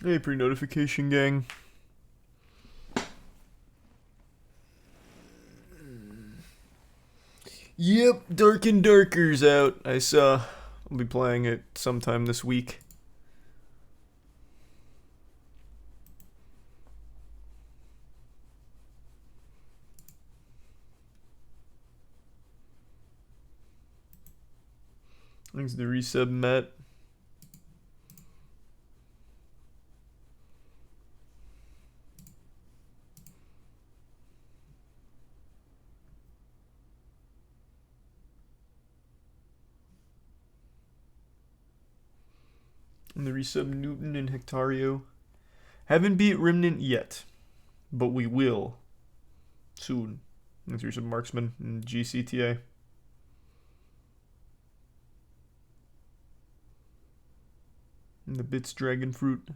Hey, pre-notification gang. Yep, Dark and Darker's out. I saw. I'll be playing it sometime this week. Thanks to resub Matt. And the resub Newton and Hectario. Haven't beat Remnant yet, but we will soon. Thanks to resub Marksman and GCTA. And the Bits Dragon Fruit.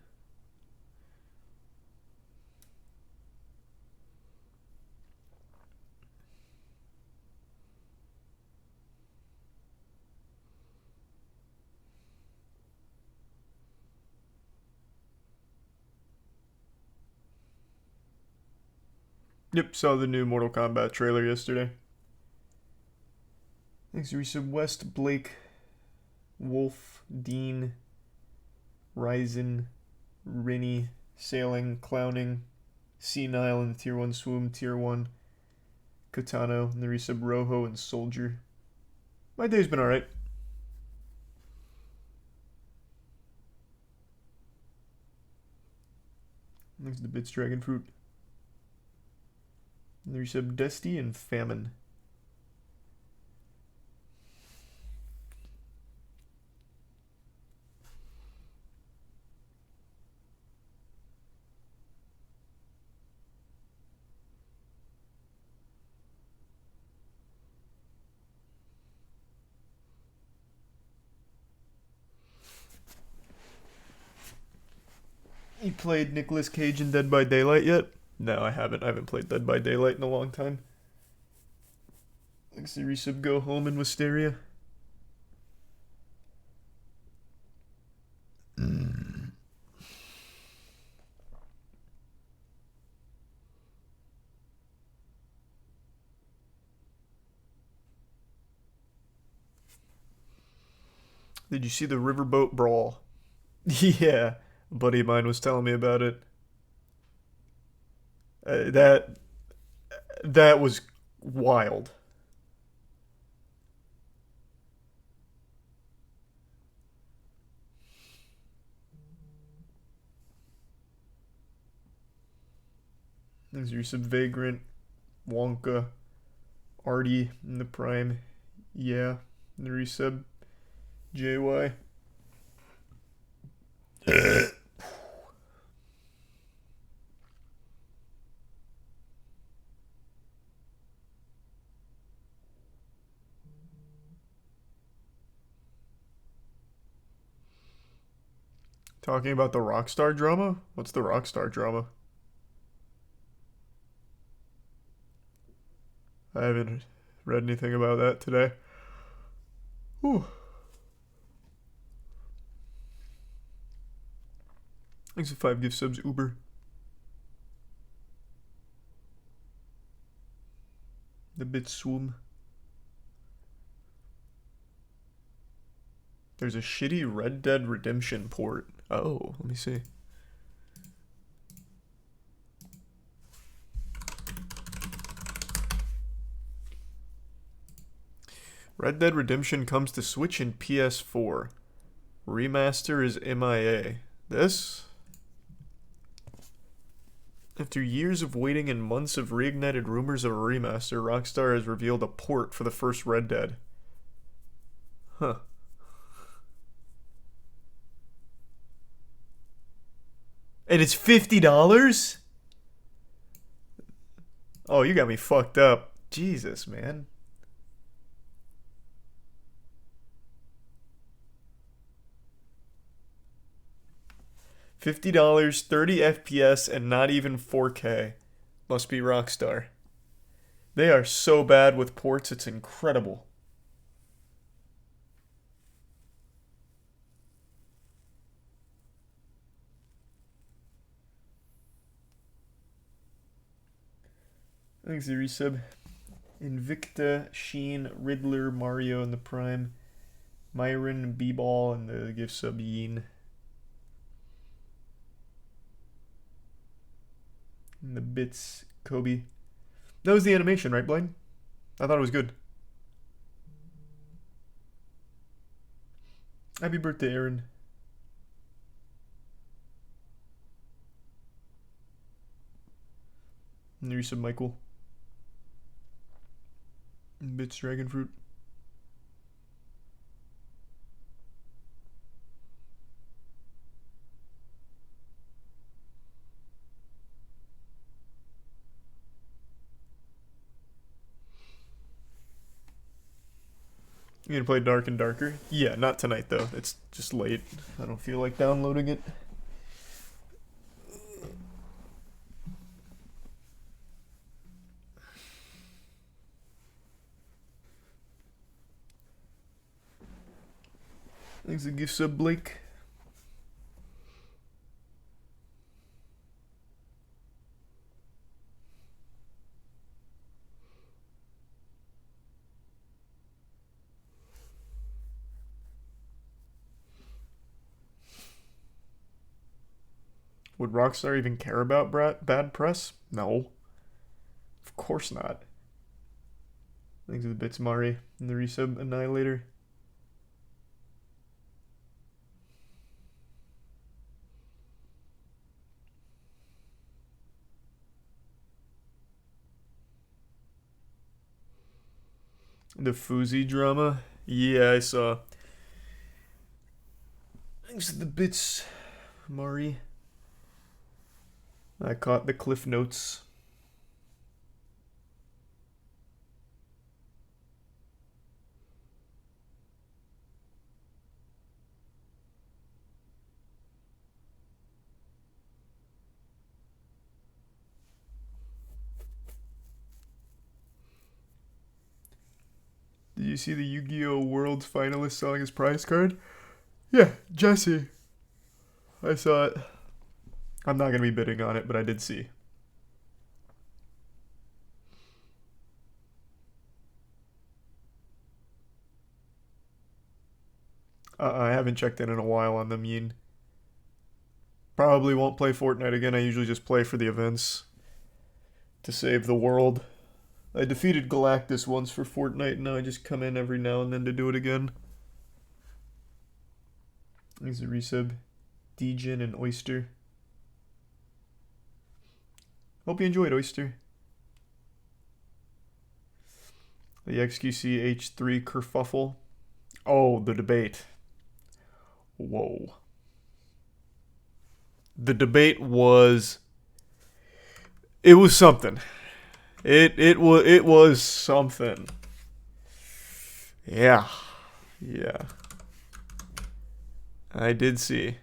Yep, saw the new Mortal Kombat trailer yesterday. Thanks to resub West, Blake, Wolf, Dean, Ryzen, Rinny, Sailing, Clowning, Senile in the Tier 1 Swoom, Tier 1, Katano, and the resub Rojo and Soldier. My day's been alright. Thanks to the Bits Dragon Fruit. And the resub Dusty and Famine. You played Nicolas Cage in Dead by Daylight yet? No, I haven't. I haven't played Dead by Daylight in a long time. Thanks to resub Go Home in Wisteria. Did you see the Riverboat Brawl? Yeah, a buddy of mine was telling me about it. That was wild. There's your sub Vagrant, Wonka, Artie in the Prime, yeah, the resub JY. Talking about the Rockstar drama? What's the Rockstar drama? I haven't read anything about that today. Whew. Thanks for 5 gift subs, Uber. The bit swoom. There's a shitty Red Dead Redemption port. Oh, let me see. Red Dead Redemption comes to Switch and PS4. Remaster is MIA. This? After years of waiting and months of reignited rumors of a remaster, Rockstar has revealed a port for the first Red Dead. Huh. And it's $50? Oh, you got me fucked up. Jesus, man. $50, 30 FPS, and not even 4K. Must be Rockstar. They are so bad with ports, it's incredible. Thanks, the resub. Invicta, Sheen, Riddler, Mario in the Prime, Myron, B-Ball, and the gift sub Yeen. And the bits, Kobe. That was the animation, right, Blaine? I thought it was good. Happy birthday, Aaron. And the resub, Michael. And bits, Dragon Fruit. You gonna play Dark and Darker? Yeah, not tonight though. It's just late. I don't feel like downloading it. Thanks a gift sub, Blake. Would Rockstar even care about bad press? No. Of course not. Thanks to the bits, Mari. And the resub, Annihilator. The Foozy drama? Yeah, I saw. Thanks to the bits, Mari. I caught the cliff notes. Did you see the Yu-Gi-Oh! World finalist selling his prize card? Yeah, Jesse. I saw it. I'm not going to be bidding on it, but I did see. I haven't checked in a while on them, Yin. Probably won't play Fortnite again. I usually just play for the events to save the world. I defeated Galactus once for Fortnite, and now I just come in every now and then to do it again. There's a resub. Djin and Oyster. Hope you enjoyed, Oyster. The XQC H3 kerfuffle. Oh, the debate. Whoa. The debate was... It was something. It was something. Yeah. Yeah. I did see.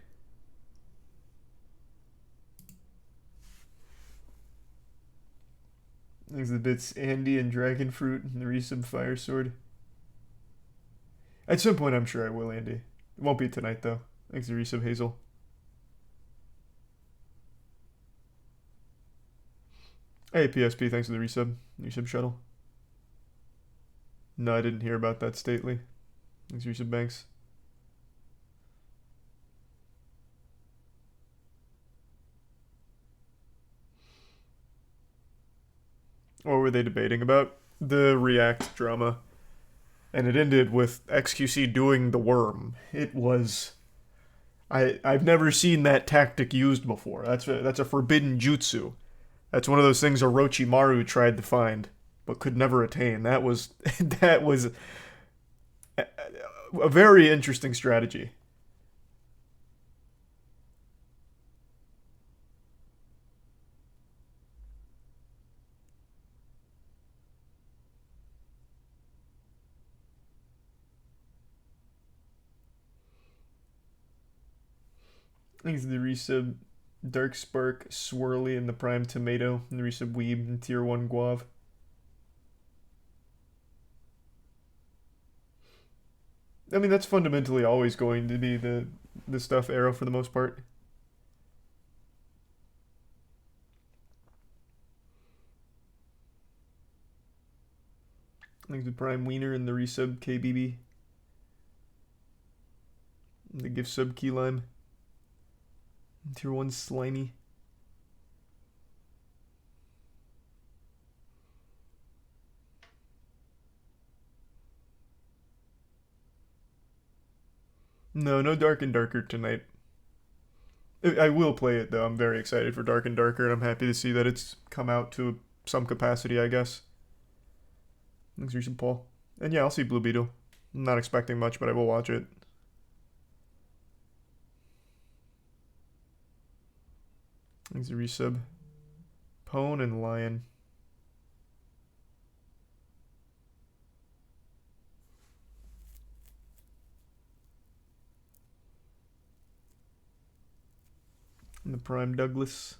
Thanks to the bits, Andy and Dragon Fruit and the resub Fire Sword. At some point, I'm sure I will, Andy. It won't be tonight, though. Thanks to resub Hazel. Hey, PSP, thanks for the resub. Resub Shuttle. No, I didn't hear about that, Stately. Thanks, resub Banks. What were they debating about? The React drama. And it ended with XQC doing the worm. It was... I've never seen that tactic used before. That's a forbidden jutsu. That's one of those things Orochimaru tried to find, but could never attain. That was a very interesting strategy. Thanks to the resub Dark Spark, Swirly, and the Prime Tomato, and the resub Weeb, and Tier 1 Guav. I mean, that's fundamentally always going to be the stuff Arrow for the most part. Thanks to Prime Wiener and the resub KBB. And the gift sub Key Lime. Tier 1 Slimy. No Dark and Darker tonight. I will play it though. I'm very excited for Dark and Darker, and I'm happy to see that it's come out to some capacity, I guess. Thanks, recent Paul. And yeah, I'll see Blue Beetle. I'm not expecting much, but I will watch it. Thanks, a resub. Pone and Lion. And the Prime Douglas.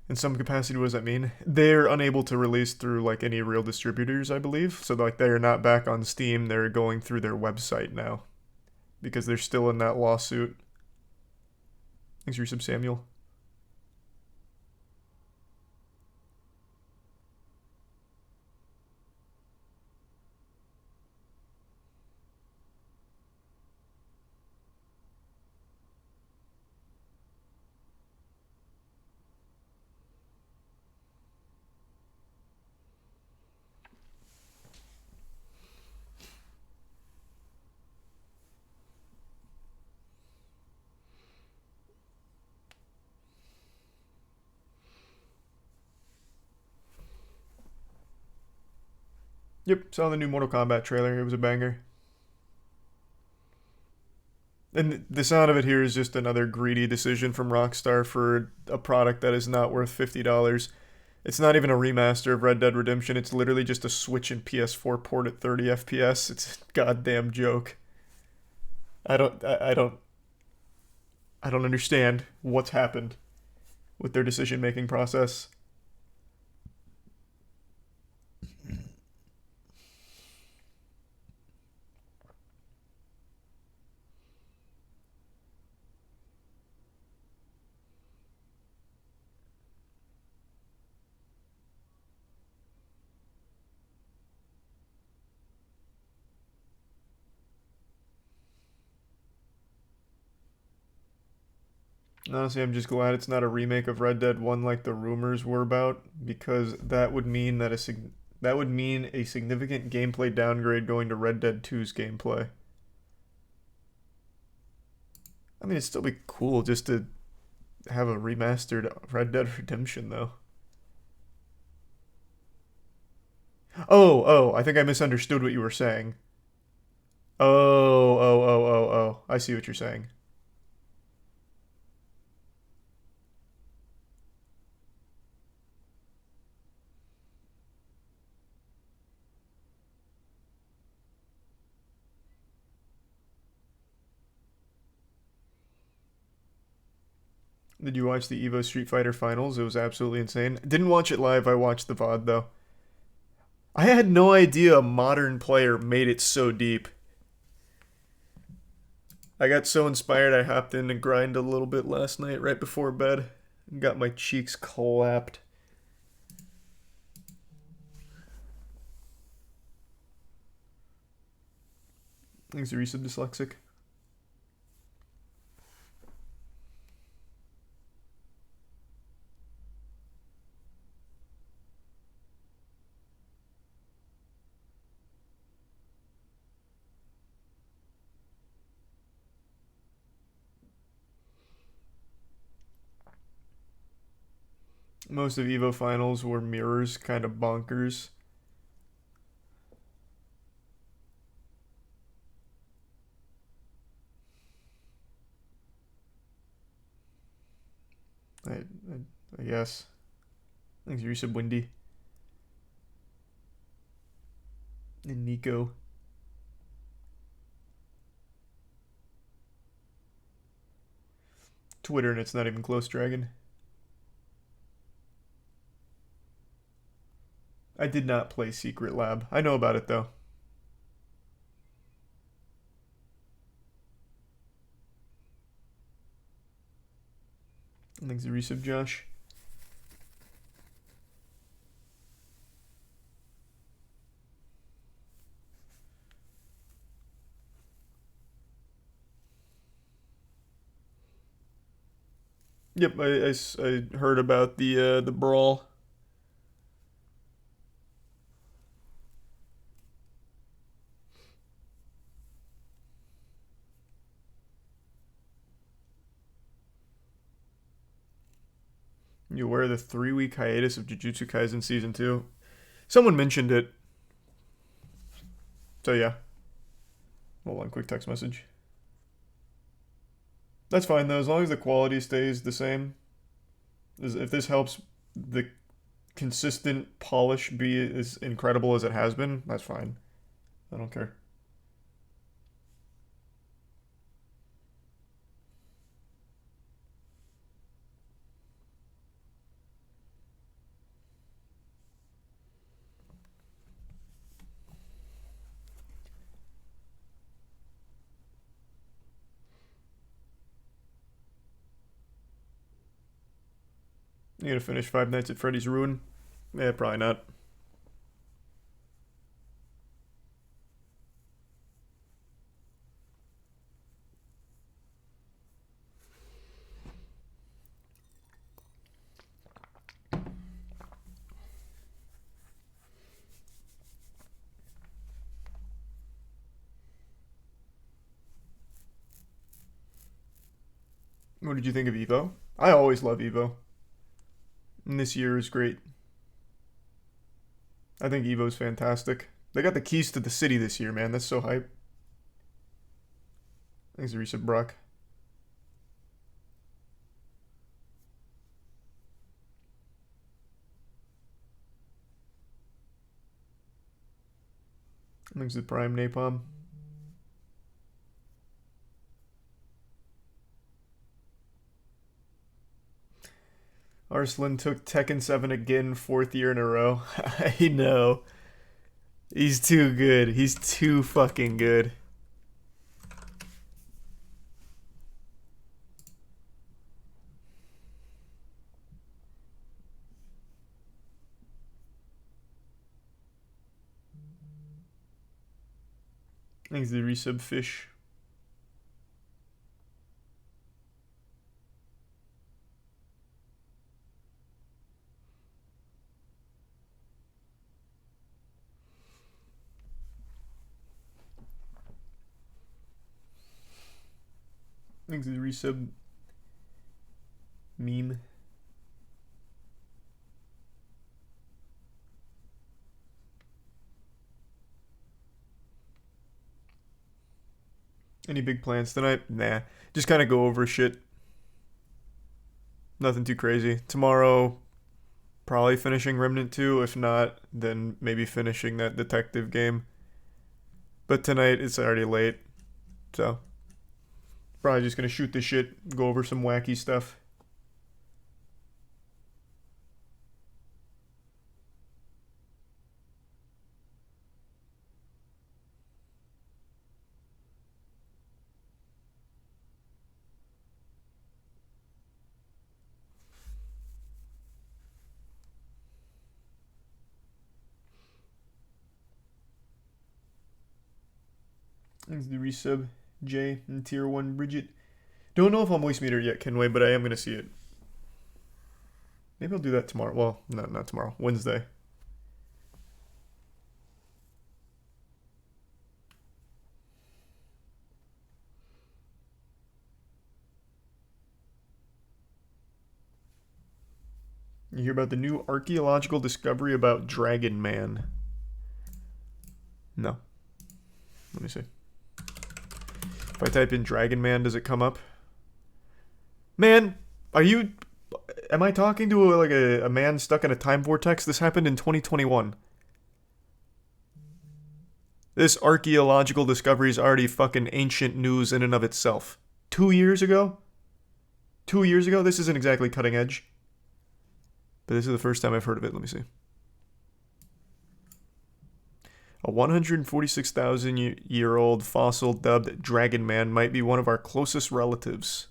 In some capacity, what does that mean? They're unable to release through like any real distributors, I believe. So like they're not back on Steam. They're going through their website now because they're still in that lawsuit. Thanks, resub Samuel. Yep, saw the new Mortal Kombat trailer. It was a banger. And the sound of it here is just another greedy decision from Rockstar for a product that is not worth $50. It's not even a remaster of Red Dead Redemption. It's literally just a Switch and PS4 port at 30 FPS. It's a goddamn joke. I don't understand what's happened with their decision-making process. Honestly, I'm just glad it's not a remake of Red Dead 1 like the rumors were about, because that would mean a significant gameplay downgrade going to Red Dead 2's gameplay. I mean, it'd still be cool just to have a remastered Red Dead Redemption, though. Oh, I think I misunderstood what you were saying. Oh. I see what you're saying. Did you watch the Evo Street Fighter Finals? It was absolutely insane. Didn't watch it live, I watched the VOD though. I had no idea a modern player made it so deep. I got so inspired I hopped in to grind a little bit last night right before bed. Got my cheeks clapped. Thanks, Arisa Dyslexic. Most of Evo finals were mirrors, kind of bonkers. I guess. Thanks, Yusuf Windy. And Nico. Twitter, and it's not even close, Dragon. I did not play Secret Lab. I know about it, though. Thanks, Resub Josh. Yep, I heard about the brawl. You aware of the 3 week hiatus of Jujutsu Kaisen season 2? Someone mentioned it. So yeah. Hold on, quick text message. That's fine though, as long as the quality stays the same. If this helps the consistent polish be as incredible as it has been, that's fine. I don't care. You gonna finish Five Nights at Freddy's Ruin? Yeah, probably not. What did you think of Evo? I always love Evo. And this year is great. I think Evo's fantastic. They got the keys to the city this year, man. That's so hype. Thanks, Risa Brock. Thanks to Prime Napalm. Arslan took Tekken 7 again, 4th year in a row. I know. He's too good. He's too fucking good. Thanks to the resub fish. Thanks to the resub meme. Any big plans tonight? Nah. Just kind of go over shit. Nothing too crazy. Tomorrow, probably finishing Remnant 2. If not, then maybe finishing that detective game. But tonight, it's already late. So, probably just gonna shoot the shit, go over some wacky stuff. Thanks to resub Jay and tier 1 Bridget. Don't know if I'll moist meter yet, Kenway, but I am gonna see it. Maybe I'll do that tomorrow. Well, not tomorrow. Wednesday. You hear about the new archaeological discovery about Dragon Man? No. Let me see. If I type in Dragon Man, does it come up? Man, are you... Am I talking to a man stuck in a time vortex? This happened in 2021. This archaeological discovery is already fucking ancient news in and of itself. 2 years ago? 2 years ago? This isn't exactly cutting edge. But this is the first time I've heard of it. Let me see. A 146,000-year-old fossil dubbed Dragon Man might be one of our closest relatives.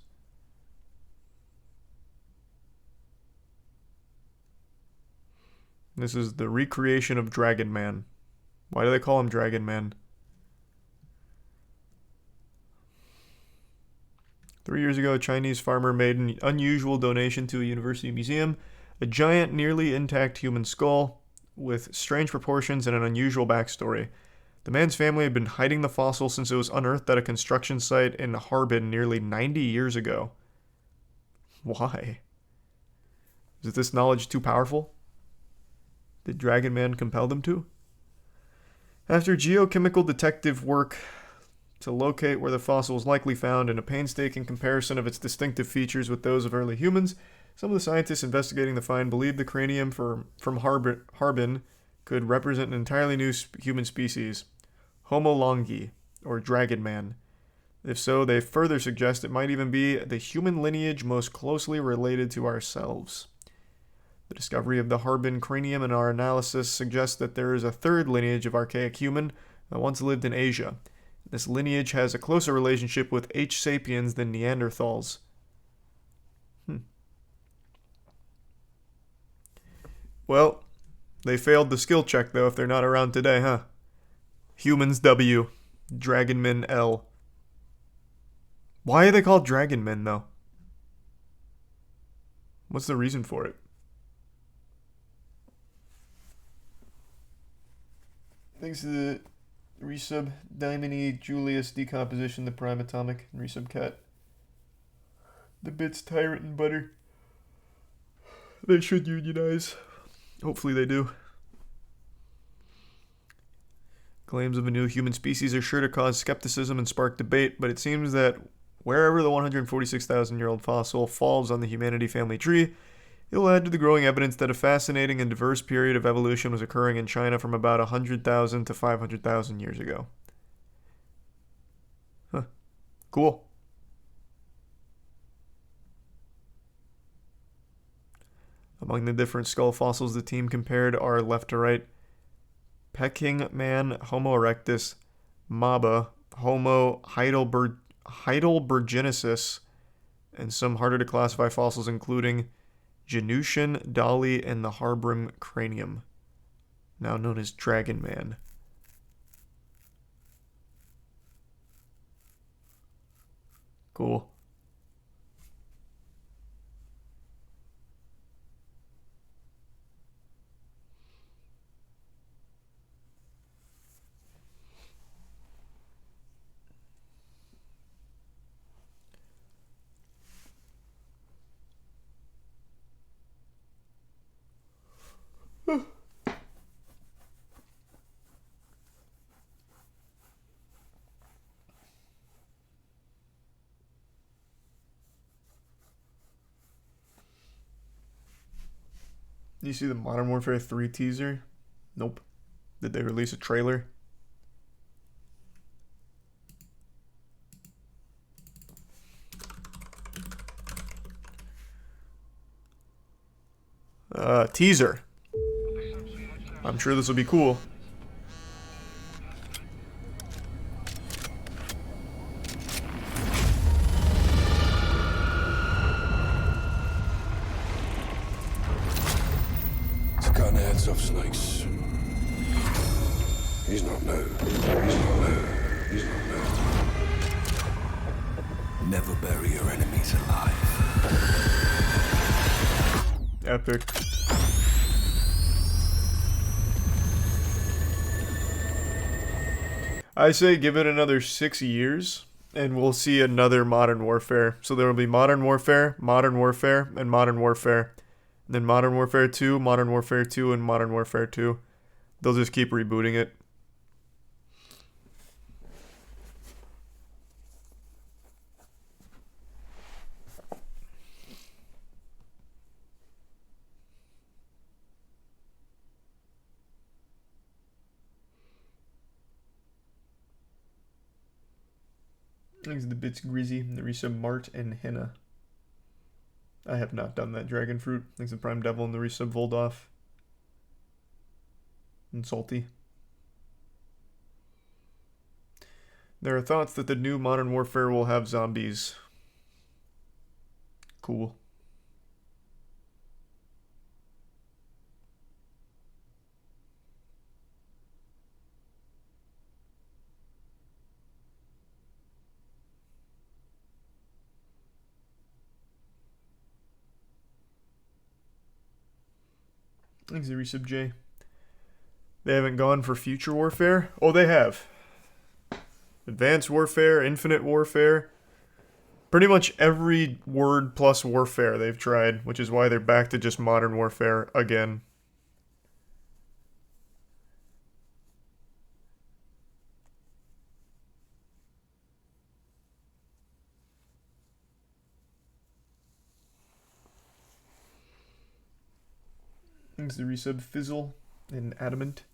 This is the recreation of Dragon Man. Why do they call him Dragon Man? 3 years ago, a Chinese farmer made an unusual donation to a university museum, a giant, nearly intact human skull with strange proportions and an unusual backstory. The man's family had been hiding the fossil since it was unearthed at a construction site in Harbin nearly 90 years ago. Why? Is this knowledge too powerful? Did Dragon Man compel them to? After geochemical detective work to locate where the fossil was likely found and a painstaking comparison of its distinctive features with those of early humans, some of the scientists investigating the find believed the cranium from Harbin could represent an entirely new human species, Homo longi, or Dragon Man. If so, they further suggest it might even be the human lineage most closely related to ourselves. The discovery of the Harbin cranium in our analysis suggests that there is a third lineage of archaic human that once lived in Asia. This lineage has a closer relationship with H. sapiens than Neanderthals. Well, they failed the skill check, though, if they're not around today, huh? Humans W. Dragonmen L. Why are they called Dragonmen, though? What's the reason for it? Thanks to the resub Diamond E Julius decomposition, the prime atomic, and resub cat. The bits tyrant and butter. They should unionize. Hopefully they do. Claims of a new human species are sure to cause skepticism and spark debate, but it seems that wherever the 146,000-year-old fossil falls on the humanity family tree, it will add to the growing evidence that a fascinating and diverse period of evolution was occurring in China from about 100,000 to 500,000 years ago. Huh. Cool. Among the different skull fossils the team compared are left to right: Peking man, Homo erectus, Maba, Homo heidelbergensis, and some harder to classify fossils including Genutian, Dolly, and the Harbin cranium, now known as Dragon Man. Cool. You see the Modern Warfare 3 teaser? Nope. Did they release a trailer? Teaser. I'm sure this will be cool. Of snakes. He's not new. He's not new. Never bury your enemies alive. Epic. I say give it another 6 years and we'll see another Modern Warfare. So there will be Modern Warfare, Modern Warfare, and Modern Warfare. Then Modern Warfare 2, Modern Warfare 2, and Modern Warfare 2. They'll just keep rebooting it. Thanks to the bits Grizzy, the resub Mart, and Henna. I have not done that Dragon Fruit. Thanks to Prime Devil and the resub Voldoff. And Salty. There are thoughts that the new Modern Warfare will have zombies. Cool. Thanks, the resub J. They haven't gone for Future Warfare? Oh, they have. Advanced Warfare, Infinite Warfare. Pretty much every word plus warfare they've tried, which is why they're back to just Modern Warfare again. Thanks, the resub Fizzle and Adamant.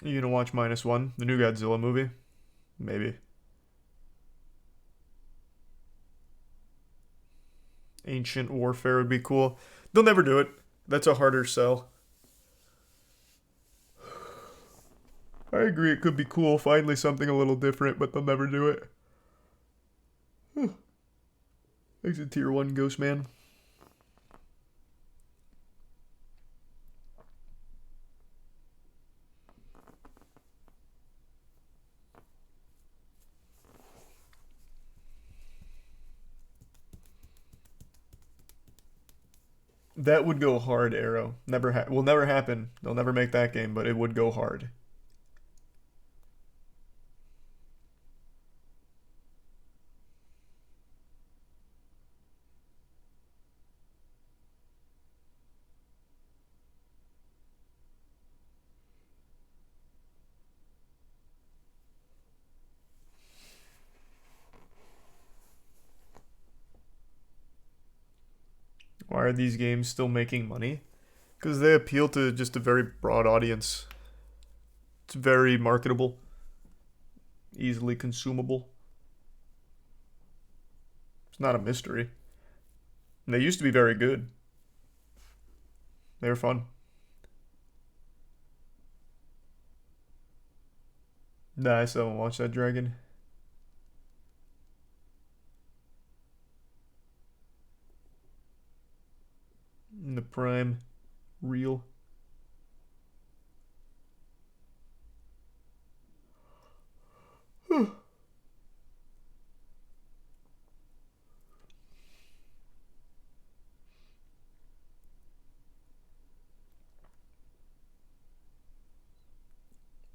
You gonna watch -1, the new Godzilla movie? Maybe. Ancient Warfare would be cool. They'll never do it. That's a harder sell. I agree, it could be cool. Finally something a little different, but they'll never do it. Thanks to Tier 1 Ghost Man. That would go hard, Arrow. Will never happen. They'll never make that game, but it would go hard. Why are these games still making money? Because they appeal to just a very broad audience. It's very marketable, easily consumable. It's not a mystery. And they used to be very good. They were fun. Nah, I still haven't watched that Dragon. In the Prime reel. You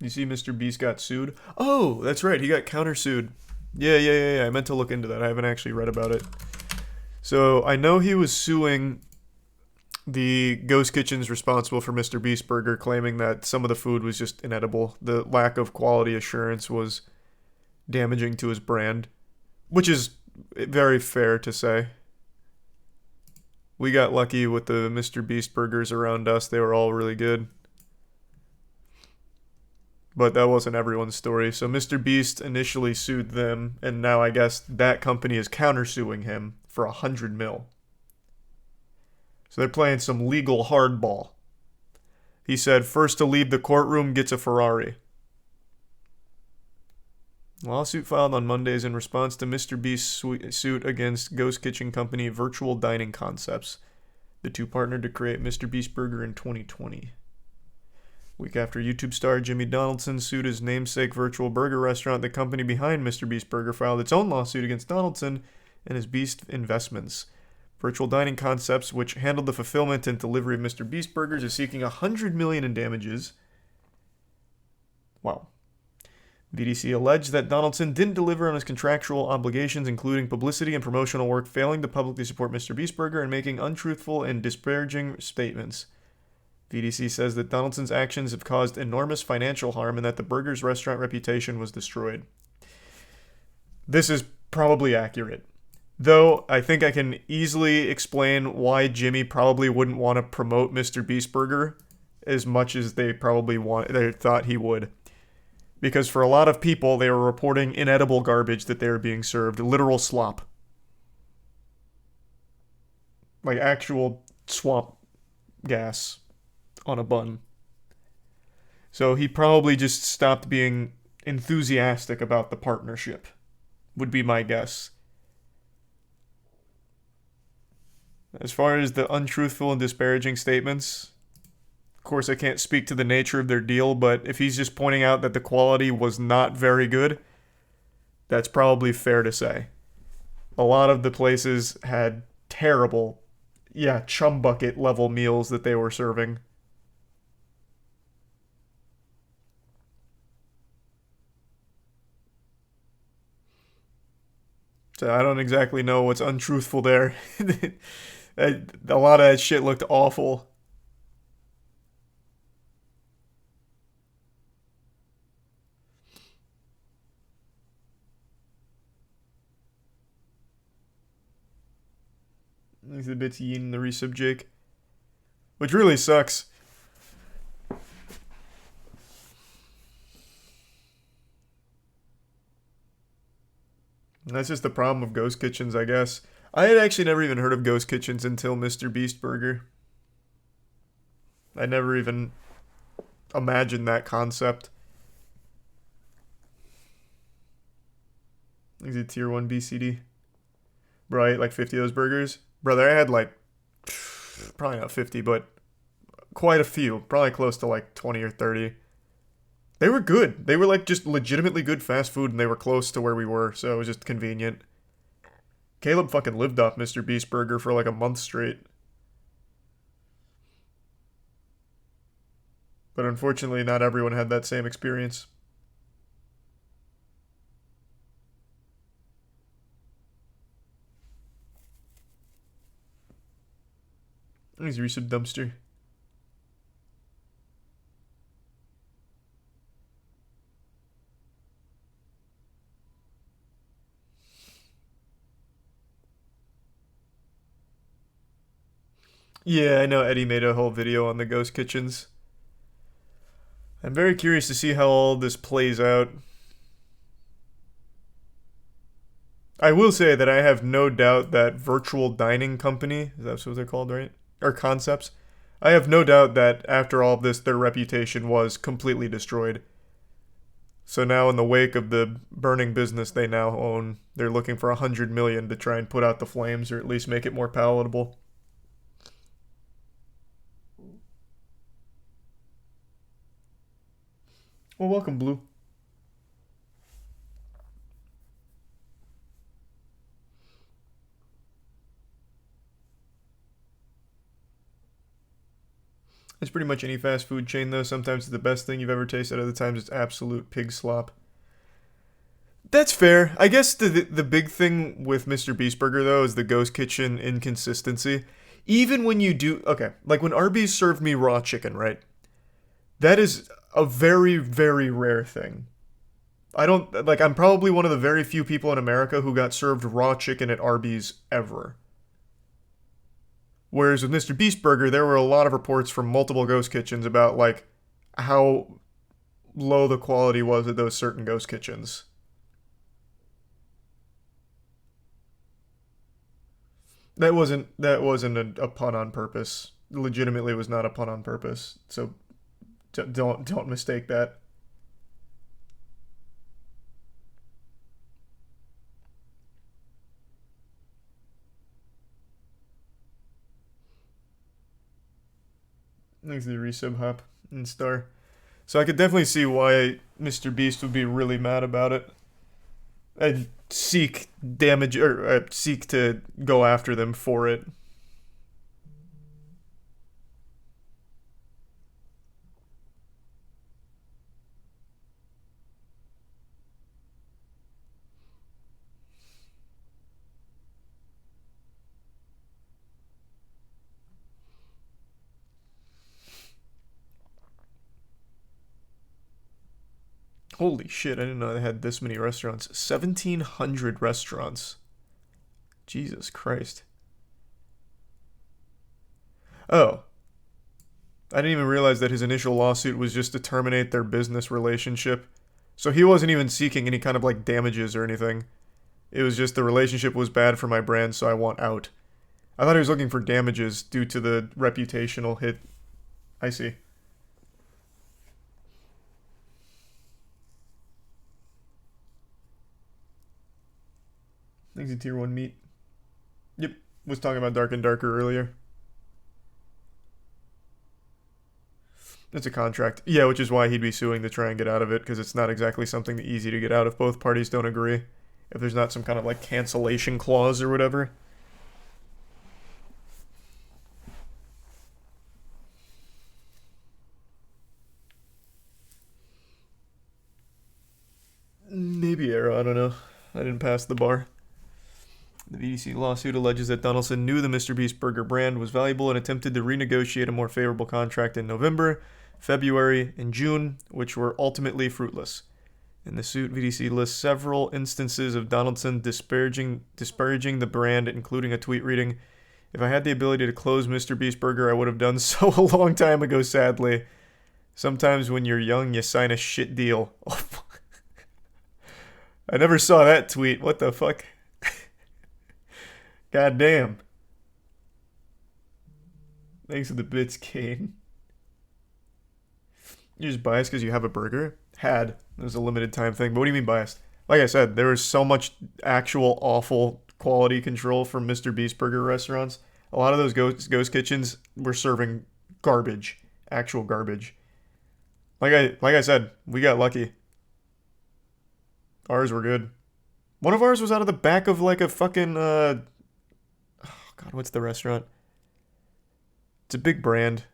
see Mr. Beast got sued? Oh, that's right. He got countersued. Yeah. I meant to look into that. I haven't actually read about it. So I know he was suing the ghost kitchens responsible for Mr. Beast Burger, claiming that some of the food was just inedible. The lack of quality assurance was damaging to his brand, which is very fair to say. We got lucky with the Mr. Beast burgers around us. They were all really good. But that wasn't everyone's story. So Mr. Beast initially sued them, and now I guess that company is countersuing him for $100 million. So they're playing some legal hardball. He said, first to leave the courtroom gets a Ferrari. Lawsuit filed on Mondays in response to Mr. Beast's suit against Ghost Kitchen Company Virtual Dining Concepts. The two partnered to create Mr. Beast Burger in 2020. Week after YouTube star Jimmy Donaldson sued his namesake virtual burger restaurant, the company behind Mr. Beast Burger filed its own lawsuit against Donaldson and his Beast investments. Virtual Dining Concepts, which handled the fulfillment and delivery of Mr. Beast Burgers, is seeking $100 million in damages. Wow. VDC alleged that Donaldson didn't deliver on his contractual obligations, including publicity and promotional work, failing to publicly support Mr. Beast Burger and making untruthful and disparaging statements. VDC says that Donaldson's actions have caused enormous financial harm and that the burger's restaurant reputation was destroyed. This is probably accurate. Though, I think I can easily explain why Jimmy probably wouldn't want to promote Mr. Beast Burger as much as they thought he would. Because for a lot of people, they were reporting inedible garbage that they were being served. Literal slop. Like actual swamp gas on a bun. So he probably just stopped being enthusiastic about the partnership, would be my guess. As far as the untruthful and disparaging statements, of course I can't speak to the nature of their deal, but if he's just pointing out that the quality was not very good, that's probably fair to say. A lot of the places had terrible, chum bucket level meals that they were serving. So I don't exactly know what's untruthful there. A lot of that shit looked awful. He's a bit yin the resub Jake. Which really sucks. That's just the problem with ghost kitchens, I guess. I had actually never even heard of ghost kitchens until Mr. Beast Burger. I never even imagined that concept. Is it tier 1 BCD? Bro, I ate like 50 of those burgers. Brother, I had like, probably not 50, but quite a few. Probably close to like 20 or 30. They were good. They were like just legitimately good fast food, and they were close to where we were, so it was just convenient. Caleb fucking lived off Mr. Beast Burger for like a month straight. But unfortunately, not everyone had that same experience. He's a resub dumpster. Yeah, I know Eddie made a whole video on the ghost kitchens. I'm very curious to see how all this plays out. I will say that I have no doubt that virtual dining company, is that what they're called, right? Or concepts. I have no doubt that after all of this, their reputation was completely destroyed. So now in the wake of the burning business they now own, they're looking for $100 million to try and put out the flames, or at least make it more palatable. Well, welcome, Blue. It's pretty much any fast food chain, though. Sometimes it's the best thing you've ever tasted. Other times it's absolute pig slop. That's fair. I guess the big thing with Mr. Beast Burger, though, is the ghost kitchen inconsistency. Even when you do... Okay, like when Arby's served me raw chicken, right? That is a very, very rare thing. I'm probably one of the very few people in America who got served raw chicken at Arby's ever. Whereas with Mr. Beast Burger, there were a lot of reports from multiple ghost kitchens about, like, how low the quality was at those certain ghost kitchens. That wasn't a pun on purpose. Legitimately was not a pun on purpose. So don't mistake that. Thanks to the resub hop and star. So I could definitely see why Mr. Beast would be really mad about it. And seek damage, or seek to go after them for it. Holy shit, I didn't know they had this many restaurants. 1,700 restaurants. Jesus Christ. Oh. I didn't even realize that his initial lawsuit was just to terminate their business relationship. So he wasn't even seeking any kind of, like, damages or anything. It was just the relationship was bad for my brand, so I want out. I thought he was looking for damages due to the reputational hit. I see. Easy tier 1 meat. Yep. Was talking about Dark and Darker earlier. It's a contract. Yeah, which is why he'd be suing to try and get out of it, because it's not exactly something easy to get out if both parties don't agree. If there's not some kind of like cancellation clause or whatever. Maybe error, I don't know. I didn't pass the bar. The VDC lawsuit alleges that Donaldson knew the Mr. Beast burger brand was valuable and attempted to renegotiate a more favorable contract in November, February, and June, which were ultimately fruitless. In the suit, VDC lists several instances of Donaldson disparaging the brand, including a tweet reading, "If I had the ability to close Mr. Beast Burger, I would have done so a long time ago, sadly. Sometimes when you're young, you sign a shit deal." I never saw that tweet. What the fuck? God damn. Thanks for the bits, Kane. You're just biased because you have a burger? Had. It was a limited time thing. But what do you mean biased? Like I said, there was so much actual awful quality control from Mr. Beast Burger restaurants. A lot of those ghost kitchens were serving garbage. Actual garbage. Like I said, we got lucky. Ours were good. One of ours was out of the back of like a fucking oh god, what's the restaurant? It's a big brand.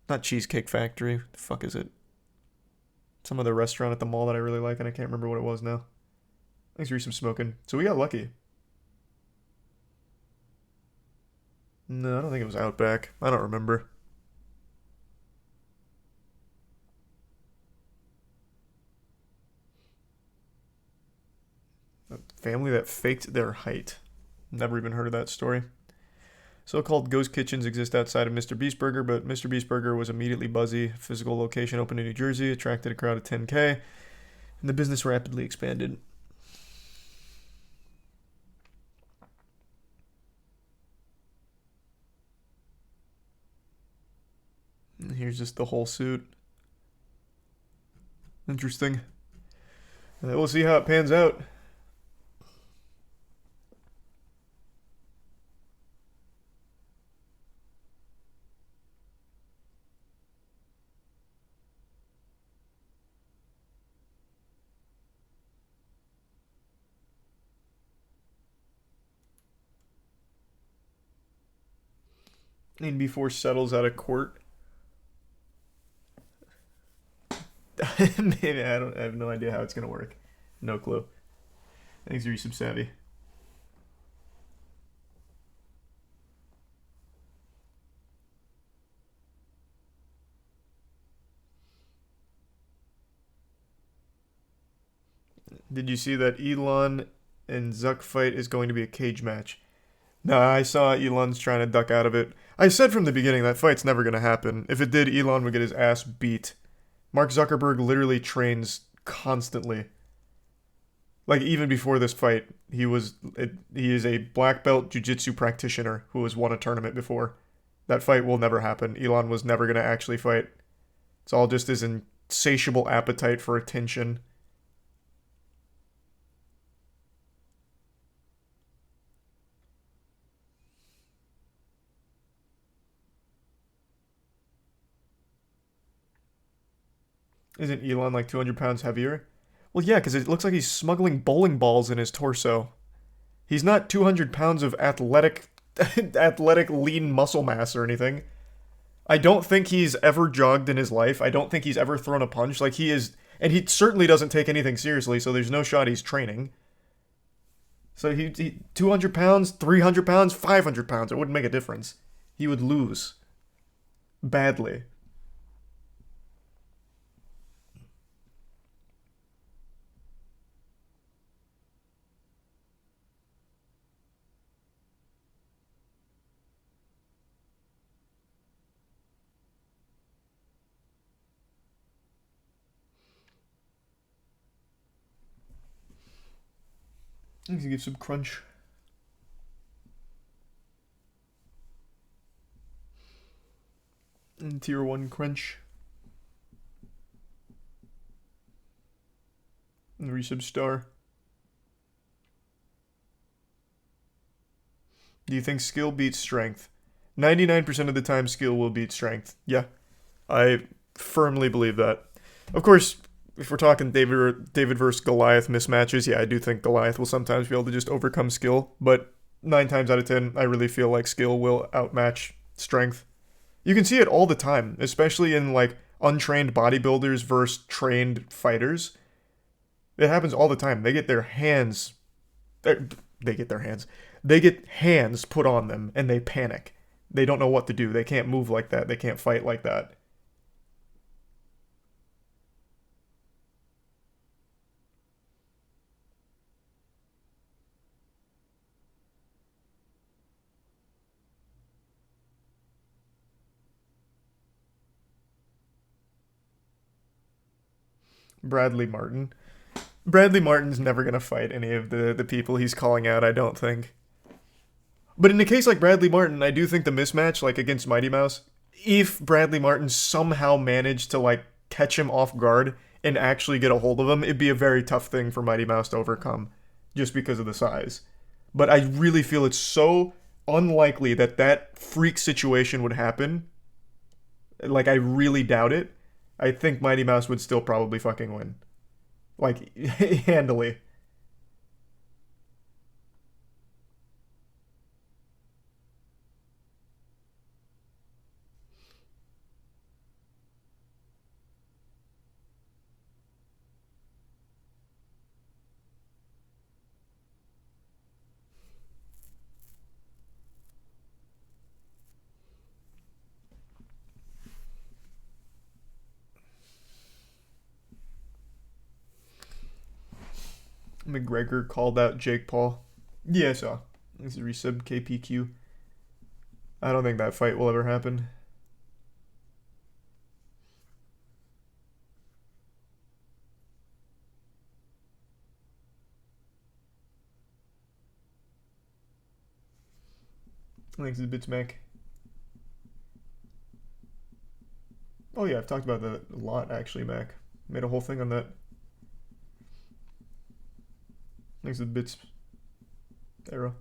Not Cheesecake Factory. What the fuck is it? Some other restaurant at the mall that I really like, and I can't remember what it was now. Thanks for some smoking. So we got lucky. No, I don't think it was Outback. I don't remember. A family that faked their height. Never even heard of that story. So-called ghost kitchens exist outside of Mr. Beast Burger, but Mr. Beast Burger was immediately buzzy. Physical location opened in New Jersey, attracted a crowd of 10K, and the business rapidly expanded. And here's just the whole suit. Interesting. We'll see how it pans out. And before settles out of court. Maybe I have no idea how it's gonna work. No clue. Thanks, Resub Savvy. Did you see that Elon and Zuck fight is going to be a cage match? No, I saw Elon's trying to duck out of it. I said from the beginning that fight's never going to happen. If it did, Elon would get his ass beat. Mark Zuckerberg literally trains constantly. Like, even before this fight, he is a black belt jiu-jitsu practitioner who has won a tournament before. That fight will never happen. Elon was never going to actually fight. It's all just his insatiable appetite for attention. Isn't Elon like 200 pounds heavier? Well, yeah, because it looks like he's smuggling bowling balls in his torso. He's not 200 pounds of athletic lean muscle mass or anything. I don't think he's ever jogged in his life. I don't think he's ever thrown a punch. Like, he is... And he certainly doesn't take anything seriously, so there's no shot he's training. So he 200 pounds, 300 pounds, 500 pounds. It wouldn't make a difference. He would lose. Badly. I need to give some crunch. And tier 1 crunch. And resub star. Do you think skill beats strength? 99% of the time, skill will beat strength. Yeah, I firmly believe that. Of course, if we're talking David versus Goliath mismatches, yeah, I do think Goliath will sometimes be able to just overcome skill. But 9 times out of 10, I really feel like skill will outmatch strength. You can see it all the time, especially in like untrained bodybuilders versus trained fighters. It happens all the time. They get their hands. They get their hands. They get hands put on them and they panic. They don't know what to do. They can't move like that. They can't fight like that. Bradley Martin. Bradley Martin's never going to fight any of the people he's calling out, I don't think. But in a case like Bradley Martin, I do think the mismatch, like against Mighty Mouse, if Bradley Martin somehow managed to like catch him off guard and actually get a hold of him, it'd be a very tough thing for Mighty Mouse to overcome, just because of the size. But I really feel it's so unlikely that that freak situation would happen. Like, I really doubt it. I think Mighty Mouse would still probably fucking win. Like, handily. McGregor called out Jake Paul. Yeah, I saw. This is resub KPQ. I don't think that fight will ever happen. Thanks to Bitsmac. Oh yeah, I've talked about that a lot actually, Mac. Made a whole thing on that. Thanks to Bits Arrow.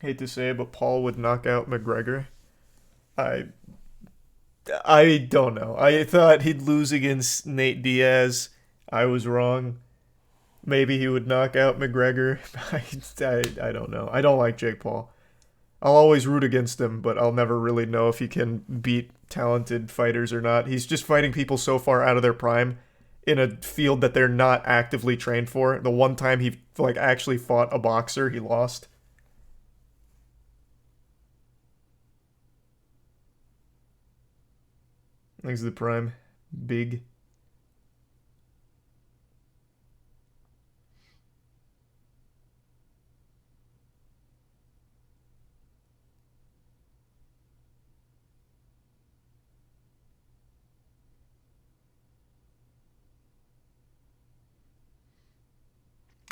Hate to say it, but Paul would knock out McGregor. I I don't know. I thought he'd lose against Nate Diaz. I was wrong. Maybe he would knock out McGregor. I don't know. I don't like Jake Paul. I'll always root against him, but I'll never really know if he can beat talented fighters or not. He's just fighting people so far out of their prime in a field that they're not actively trained for. The one time he like actually fought a boxer, he lost. Thanks to the prime. Big.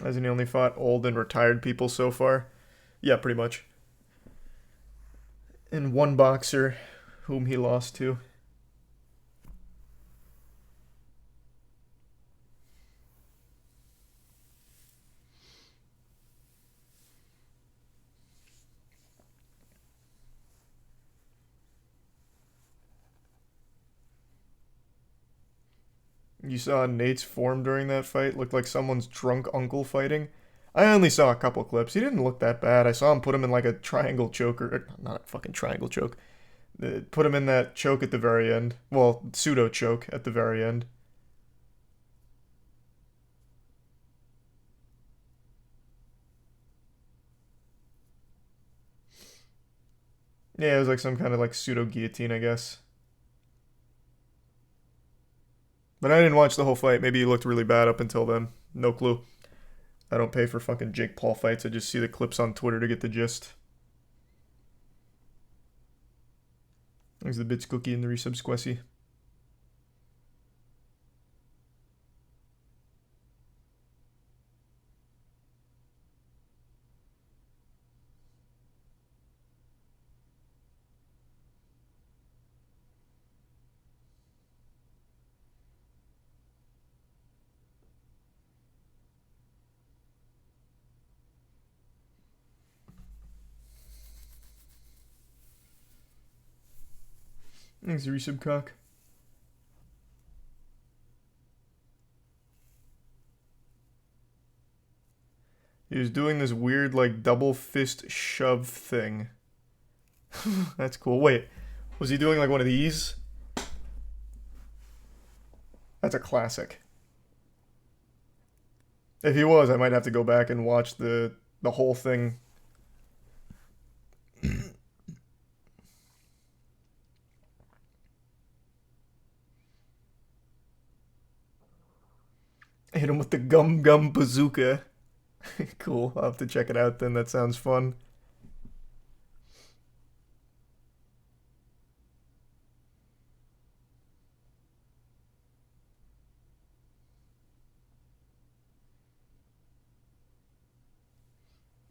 Hasn't he only fought old and retired people so far? Yeah, pretty much. And one boxer whom he lost to. You saw Nate's form during that fight? Looked like someone's drunk uncle fighting. I only saw a couple clips. He didn't look that bad. I saw him put him in like a triangle choke, or not a fucking triangle choke. Put him in that choke at the very end. Well, pseudo choke at the very end. Yeah, it was like some kind of like pseudo guillotine, I guess. But I didn't watch the whole fight. Maybe he looked really bad up until then. No clue. I don't pay for fucking Jake Paul fights. I just see the clips on Twitter to get the gist. There's the Bits Cookie and the resub Squessy. Thanks, Resubcock. He was doing this weird, like, double fist shove thing. That's cool. Wait, was he doing, like, one of these? That's a classic. If he was, I might have to go back and watch the whole thing. Hit him with the gum gum bazooka. Cool, I'll have to check it out then. That sounds fun.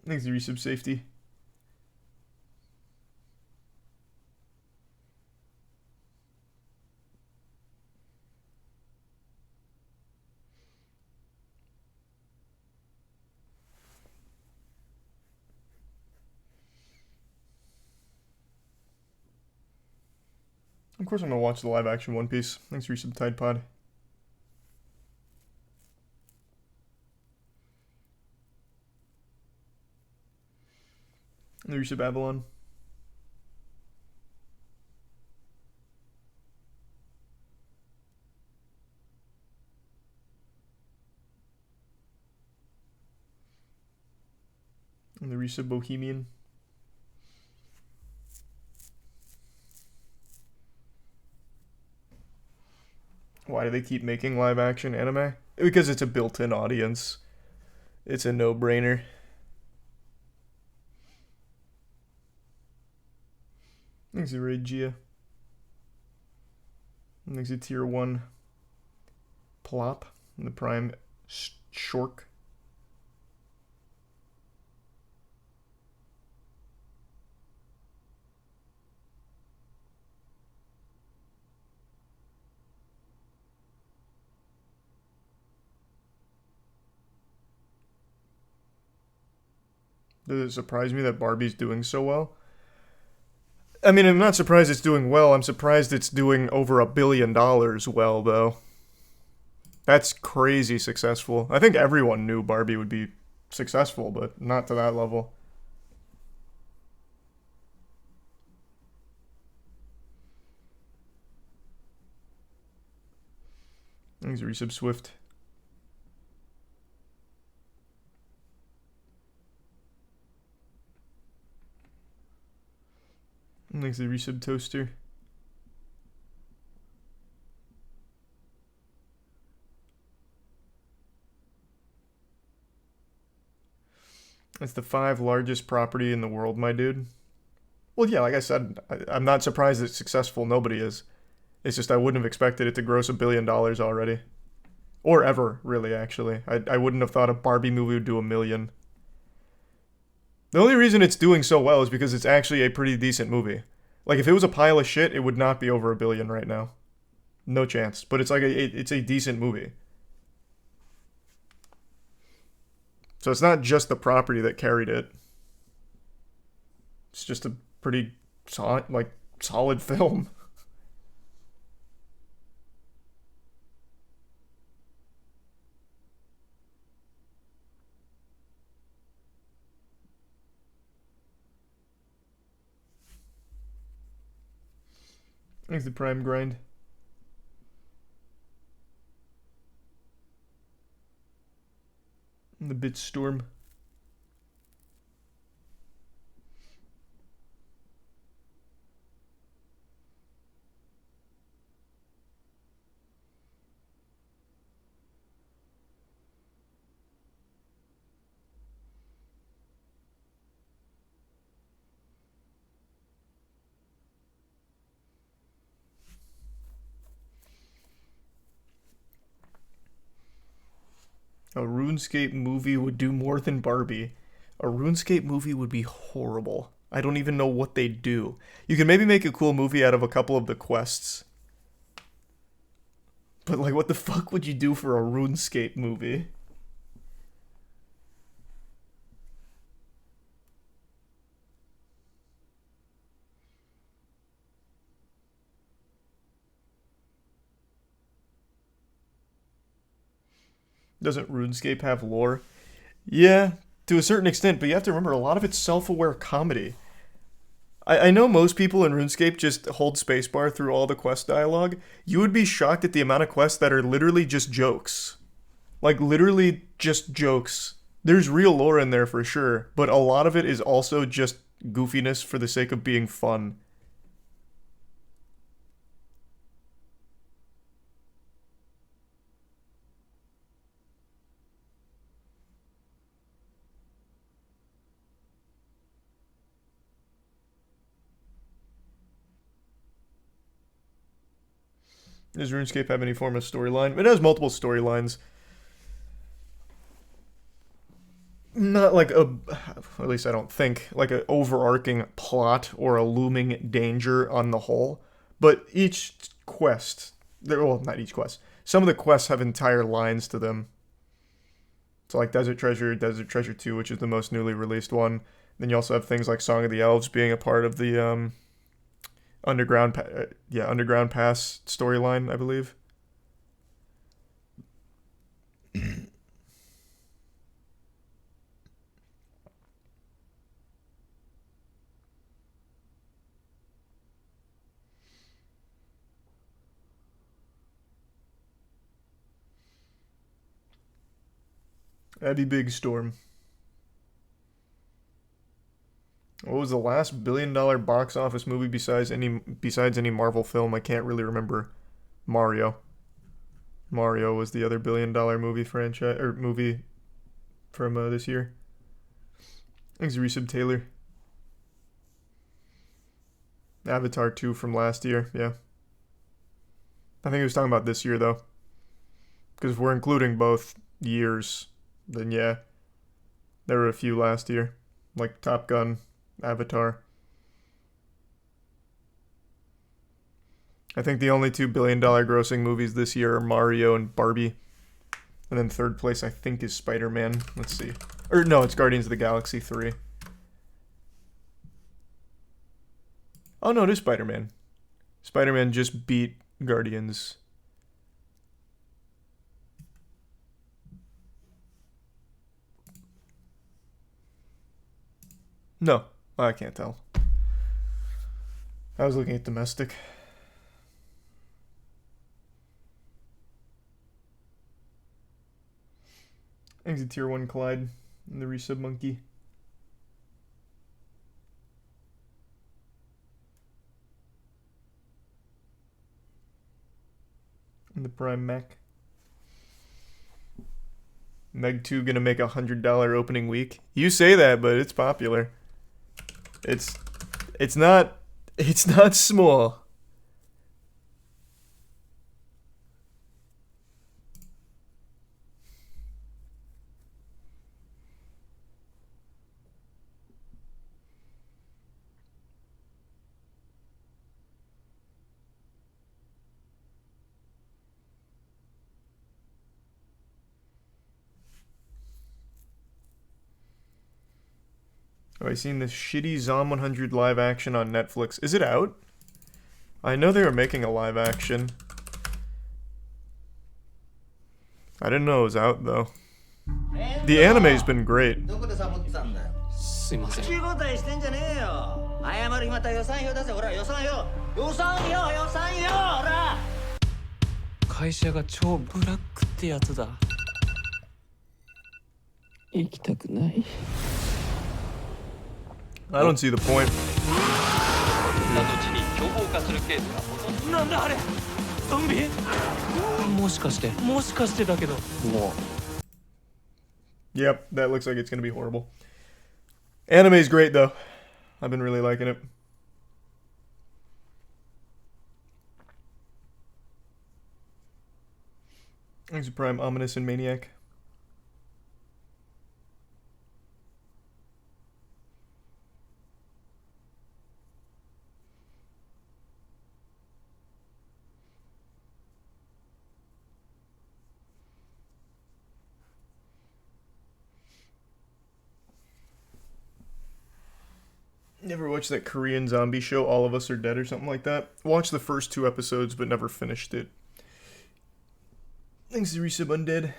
Thanks, resub safety. Of course I'm gonna watch the live action One Piece. Thanks, resub Tide Pod. And the resub Babylon. And the resub Bohemian. Why do they keep making live action anime? Because it's a built-in audience. It's a no-brainer. Thanks to Raid Gia. Thanks to Tier 1 Plop. And the Prime Shork. Does it surprise me that Barbie's doing so well? I mean, I'm not surprised it's doing well. I'm surprised it's doing over $1 billion well, though. That's crazy successful. I think everyone knew Barbie would be successful, but not to that level. Thanks, resub Swift. Thanks, the resub Toaster. It's the 5th largest property in the world, my dude. Well, yeah, like I said, I'm not surprised it's successful. Nobody is. It's just I wouldn't have expected it to gross $1 billion already. Or ever, really, actually. I wouldn't have thought a Barbie movie would do $1 million. The only reason it's doing so well is because it's actually a pretty decent movie. Like, if it was a pile of shit, it would not be over $1 billion right now. No chance. But it's like it's a decent movie. So it's not just the property that carried it. It's just a pretty solid film. Thanks the Prime Grind. And the Bitstorm. A RuneScape movie would do more than Barbie. A RuneScape movie would be horrible. I don't even know what they'd do. You can maybe make a cool movie out of a couple of the quests. But, like, what the fuck would you do for a RuneScape movie? Doesn't RuneScape have lore? Yeah, to a certain extent, but you have to remember a lot of it's self-aware comedy. I know most people in RuneScape just hold spacebar through all the quest dialogue. You would be shocked at the amount of quests that are literally just jokes. Like, literally just jokes. There's real lore in there for sure, but a lot of it is also just goofiness for the sake of being fun. Does RuneScape have any form of storyline? It has multiple storylines. Not like at least I don't think, like an overarching plot or a looming danger on the whole. But each quest, well, not each quest. Some of the quests have entire lines to them. So like Desert Treasure 2, which is the most newly released one. Then you also have things like Song of the Elves being a part of the Underground Pass storyline, I believe. That'd be big, Storm. What was the last billion-dollar box office movie besides any Marvel film? I can't really remember. Mario. Mario was the other billion-dollar movie franchise or movie from this year. Thanks, Resub Taylor. Avatar 2 from last year, yeah. I think he was talking about this year, though. Because if we're including both years, then yeah. There were a few last year. Like Top Gun, Avatar. I think the only $2 billion grossing movies this year are Mario and Barbie. And then third place, I think, is Spider-Man. Let's see. Or no, it's Guardians of the Galaxy 3. Oh no, it is Spider-Man. Spider-Man just beat Guardians. No, I can't tell. I was looking at domestic. Thanks to Tier 1 Clyde and the Resub Monkey. And the Prime Mac. Meg 2 gonna make $100 opening week. You say that, but it's popular. It's not small. Oh, I seen this shitty Zom 100 live action on Netflix. Is it out? I know they were making a live action. I didn't know it was out though. The anime's been great. すいません口答えしてんじゃねえよ謝る暇た予算表出せほら予算表ほら会社が超ブラックってやつだ行きたくない I don't see the point. 後に凶暴化するケースがほとんどなんだあれゾンビもしかしてだけどもう Yep, that looks like it's gonna be horrible. Anime's great though. I've been really liking it. Thanks to Prime, Ominous, and Maniac. Never watched that Korean zombie show, All of Us Are Dead or something like that. Watched the first 2 episodes but never finished it. Thanks to Resub Undead.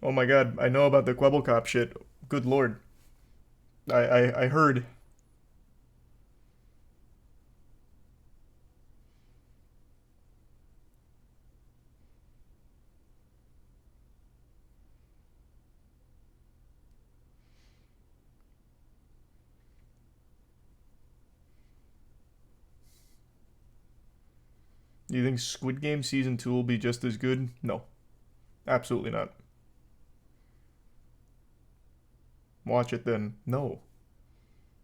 Oh my god, I know about the Kwebbelkop shit. Good lord. I heard. Do you think Squid Game Season 2 will be just as good? No. Absolutely not. Watch it then. No.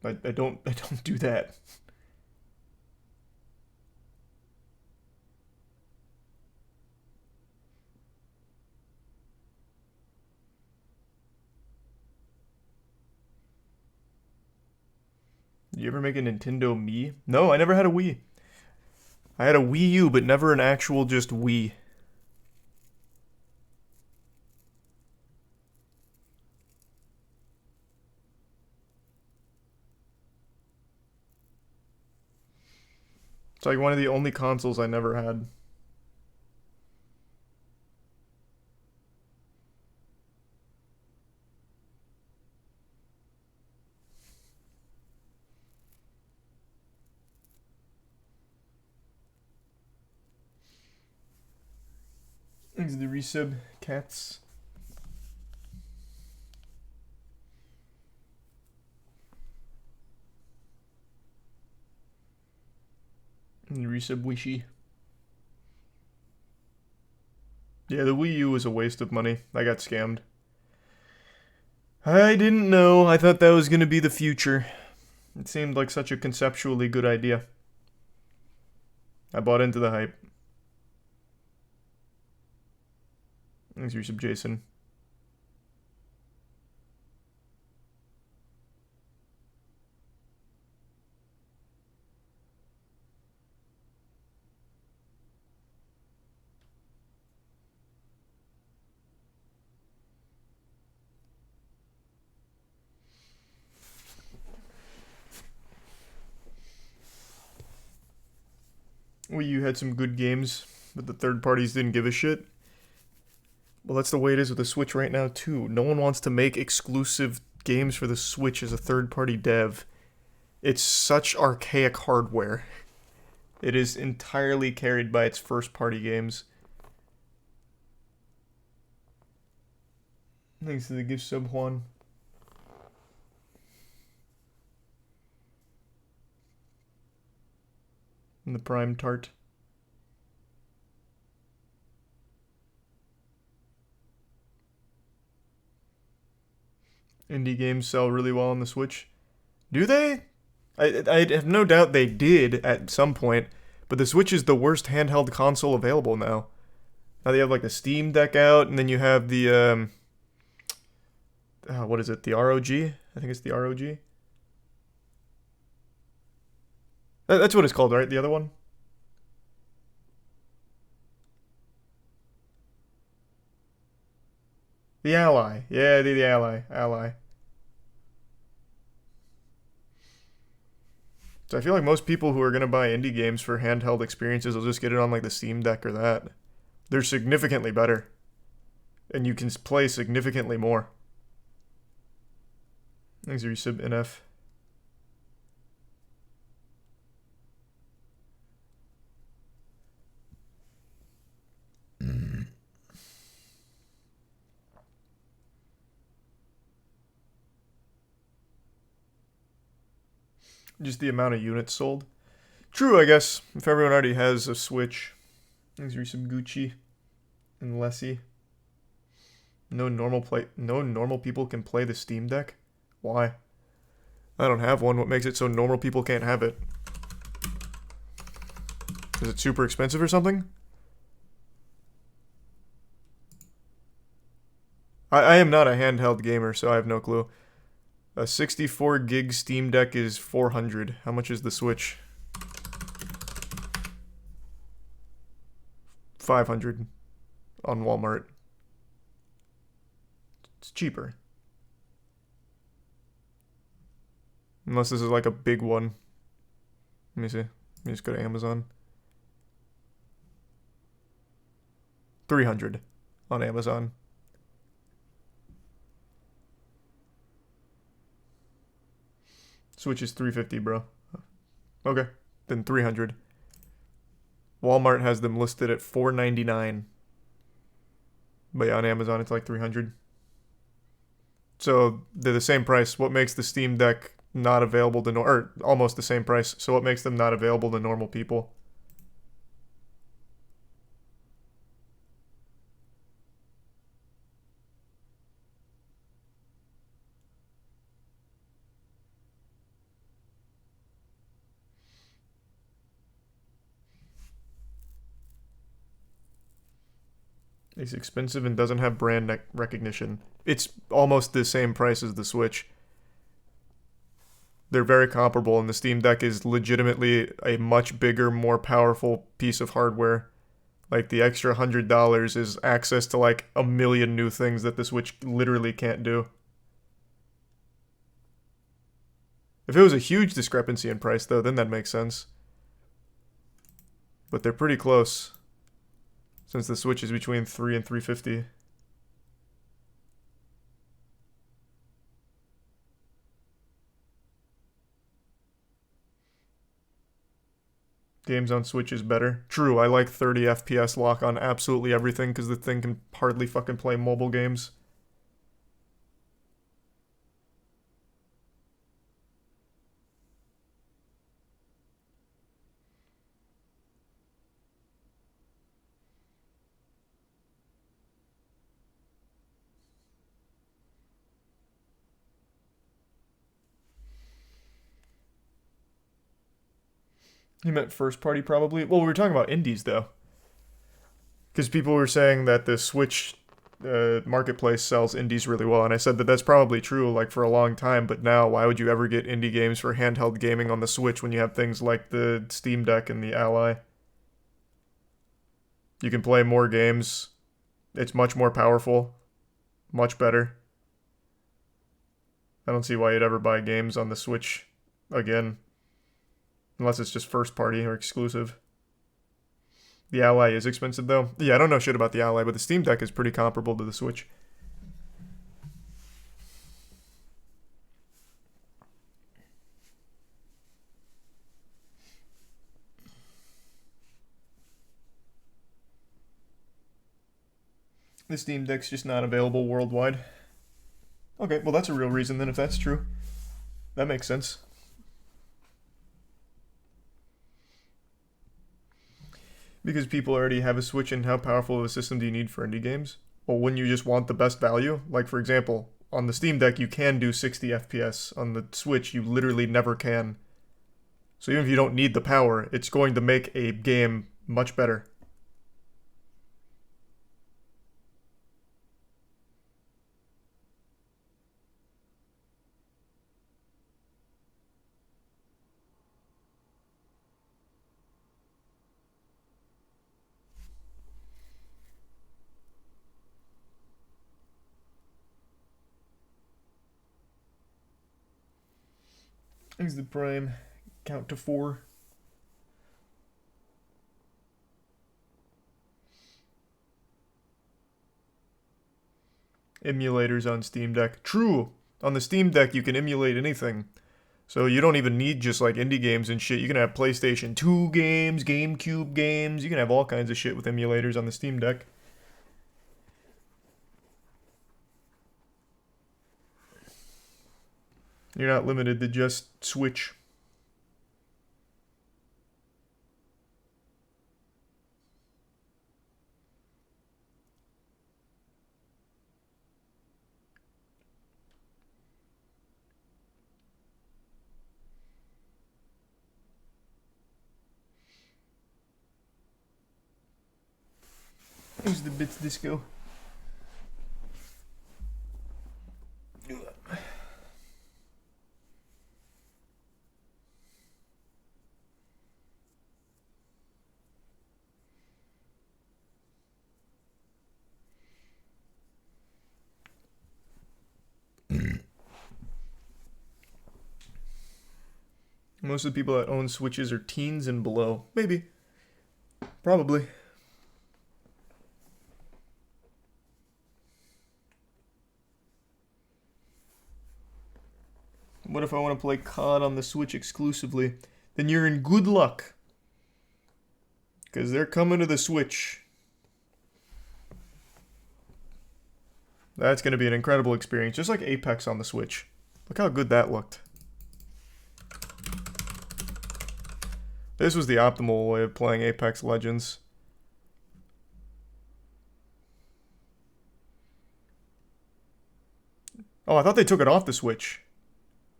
I don't do that. Did you ever make a Nintendo Mii? No, I never had a Wii. I had a Wii U, but never an actual just Wii. It's like one of the only consoles I never had. Thanks to the resub, cats. And resub Wishy. Yeah, the Wii U was a waste of money. I got scammed. I didn't know. I thought that was going to be the future. It seemed like such a conceptually good idea. I bought into the hype. Thanks, resub Jason. Wii U had some good games, but the third parties didn't give a shit. Well, that's the way it is with the Switch right now, too. No one wants to make exclusive games for the Switch as a third-party dev. It's such archaic hardware. It is entirely carried by its first-party games. Thanks to the gift sub, Juan. And the Prime Tart. Indie games sell really well on the Switch. Do they? I have no doubt they did at some point, but the Switch is the worst handheld console available now. Now they have like the Steam Deck out, and then you have the what is it? The ROG? I think it's the ROG. That's what it's called, right? The other one. The Ally. Yeah, the Ally. Ally. So I feel like most people who are going to buy indie games for handheld experiences will just get it on like the Steam Deck or that. They're significantly better. And you can play significantly more. Thanks, resub NF. Just the amount of units sold. True, I guess. If everyone already has a Switch. Thanks, resub Gucci and Lessie. No normal people can play the Steam Deck? Why? I don't have one. What makes it so normal people can't have it? Is it super expensive or something? I am not a handheld gamer, so I have no clue. A 64 gig Steam Deck is $400. How much is the Switch? $500 on Walmart. It's cheaper. Unless this is like a big one. Let me see. Let me just go to Amazon. $300 on Amazon. Switch is $350, bro. Okay, then $300. Walmart has them listed at $499. But yeah, on Amazon it's like $300. So they're the same price. What makes the Steam Deck not available to or almost the same price? So what makes them not available to normal people? It's expensive and doesn't have brand recognition. It's almost the same price as the Switch. They're very comparable, and the Steam Deck is legitimately a much bigger, more powerful piece of hardware. Like, the extra $100 is access to like a million new things that the Switch literally can't do. If it was a huge discrepancy in price, though, then that makes sense. But they're pretty close, since the Switch is between $3 and $350. Games on Switch is better. True, I like 30 FPS lock on absolutely everything because the thing can hardly fucking play mobile games. You meant first party, probably? Well, we were talking about indies, though. Because people were saying that the Switch marketplace sells indies really well, and I said that that's probably true, like, for a long time, but now, why would you ever get indie games for handheld gaming on the Switch when you have things like the Steam Deck and the Ally? You can play more games. It's much more powerful. Much better. I don't see why you'd ever buy games on the Switch again. Unless it's just first party or exclusive. The Ally is expensive, though. Yeah, I don't know shit about the Ally, but the Steam Deck is pretty comparable to the Switch. The Steam Deck's just not available worldwide. Okay, well that's a real reason then if that's true. That makes sense. Because people already have a Switch, and how powerful of a system do you need for indie games? Well, wouldn't you just want the best value? Like, for example, on the Steam Deck you can do 60 FPS. On the Switch you literally never can. So even if you don't need the power, it's going to make a game much better. Here's the Prime. Count to 4. Emulators on Steam Deck. True! On the Steam Deck you can emulate anything. So you don't even need just like indie games and shit. You can have PlayStation 2 games, GameCube games. You can have all kinds of shit with emulators on the Steam Deck. You're not limited to just Switch. Here's the Bits Disco. Most of the people that own Switches are teens and below. Maybe. Probably. What if I want to play COD on the Switch exclusively? Then you're in good luck. Because they're coming to the Switch. That's going to be an incredible experience. Just like Apex on the Switch. Look how good that looked. This was the optimal way of playing Apex Legends. Oh, I thought they took it off the Switch.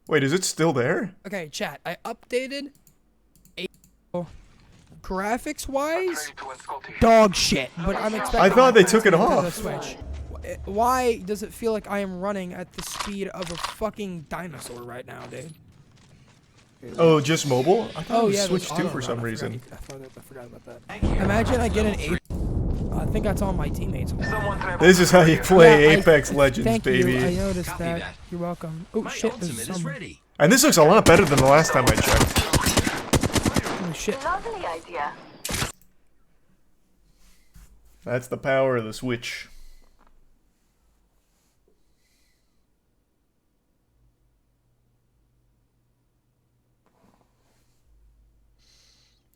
Wait, is it still there? Okay, chat. I updated. Graphics-wise, dog shit. But I'm expecting. I thought they took it to the off. Switch. Why does it feel like I am running at the speed of a fucking dinosaur right now, dude? Oh, just mobile? I thought it was yeah, Switch there's 2 auto for run. some I reason. forgot about that. Imagine I get an 8. I think that's all my teammates want. This is how you play Yeah, Apex Legends, Thank baby. you. I noticed that. You're welcome. Oh shit, there's some. And this looks a lot better than the last time I checked. Oh shit. Lovely idea. That's the power of the Switch.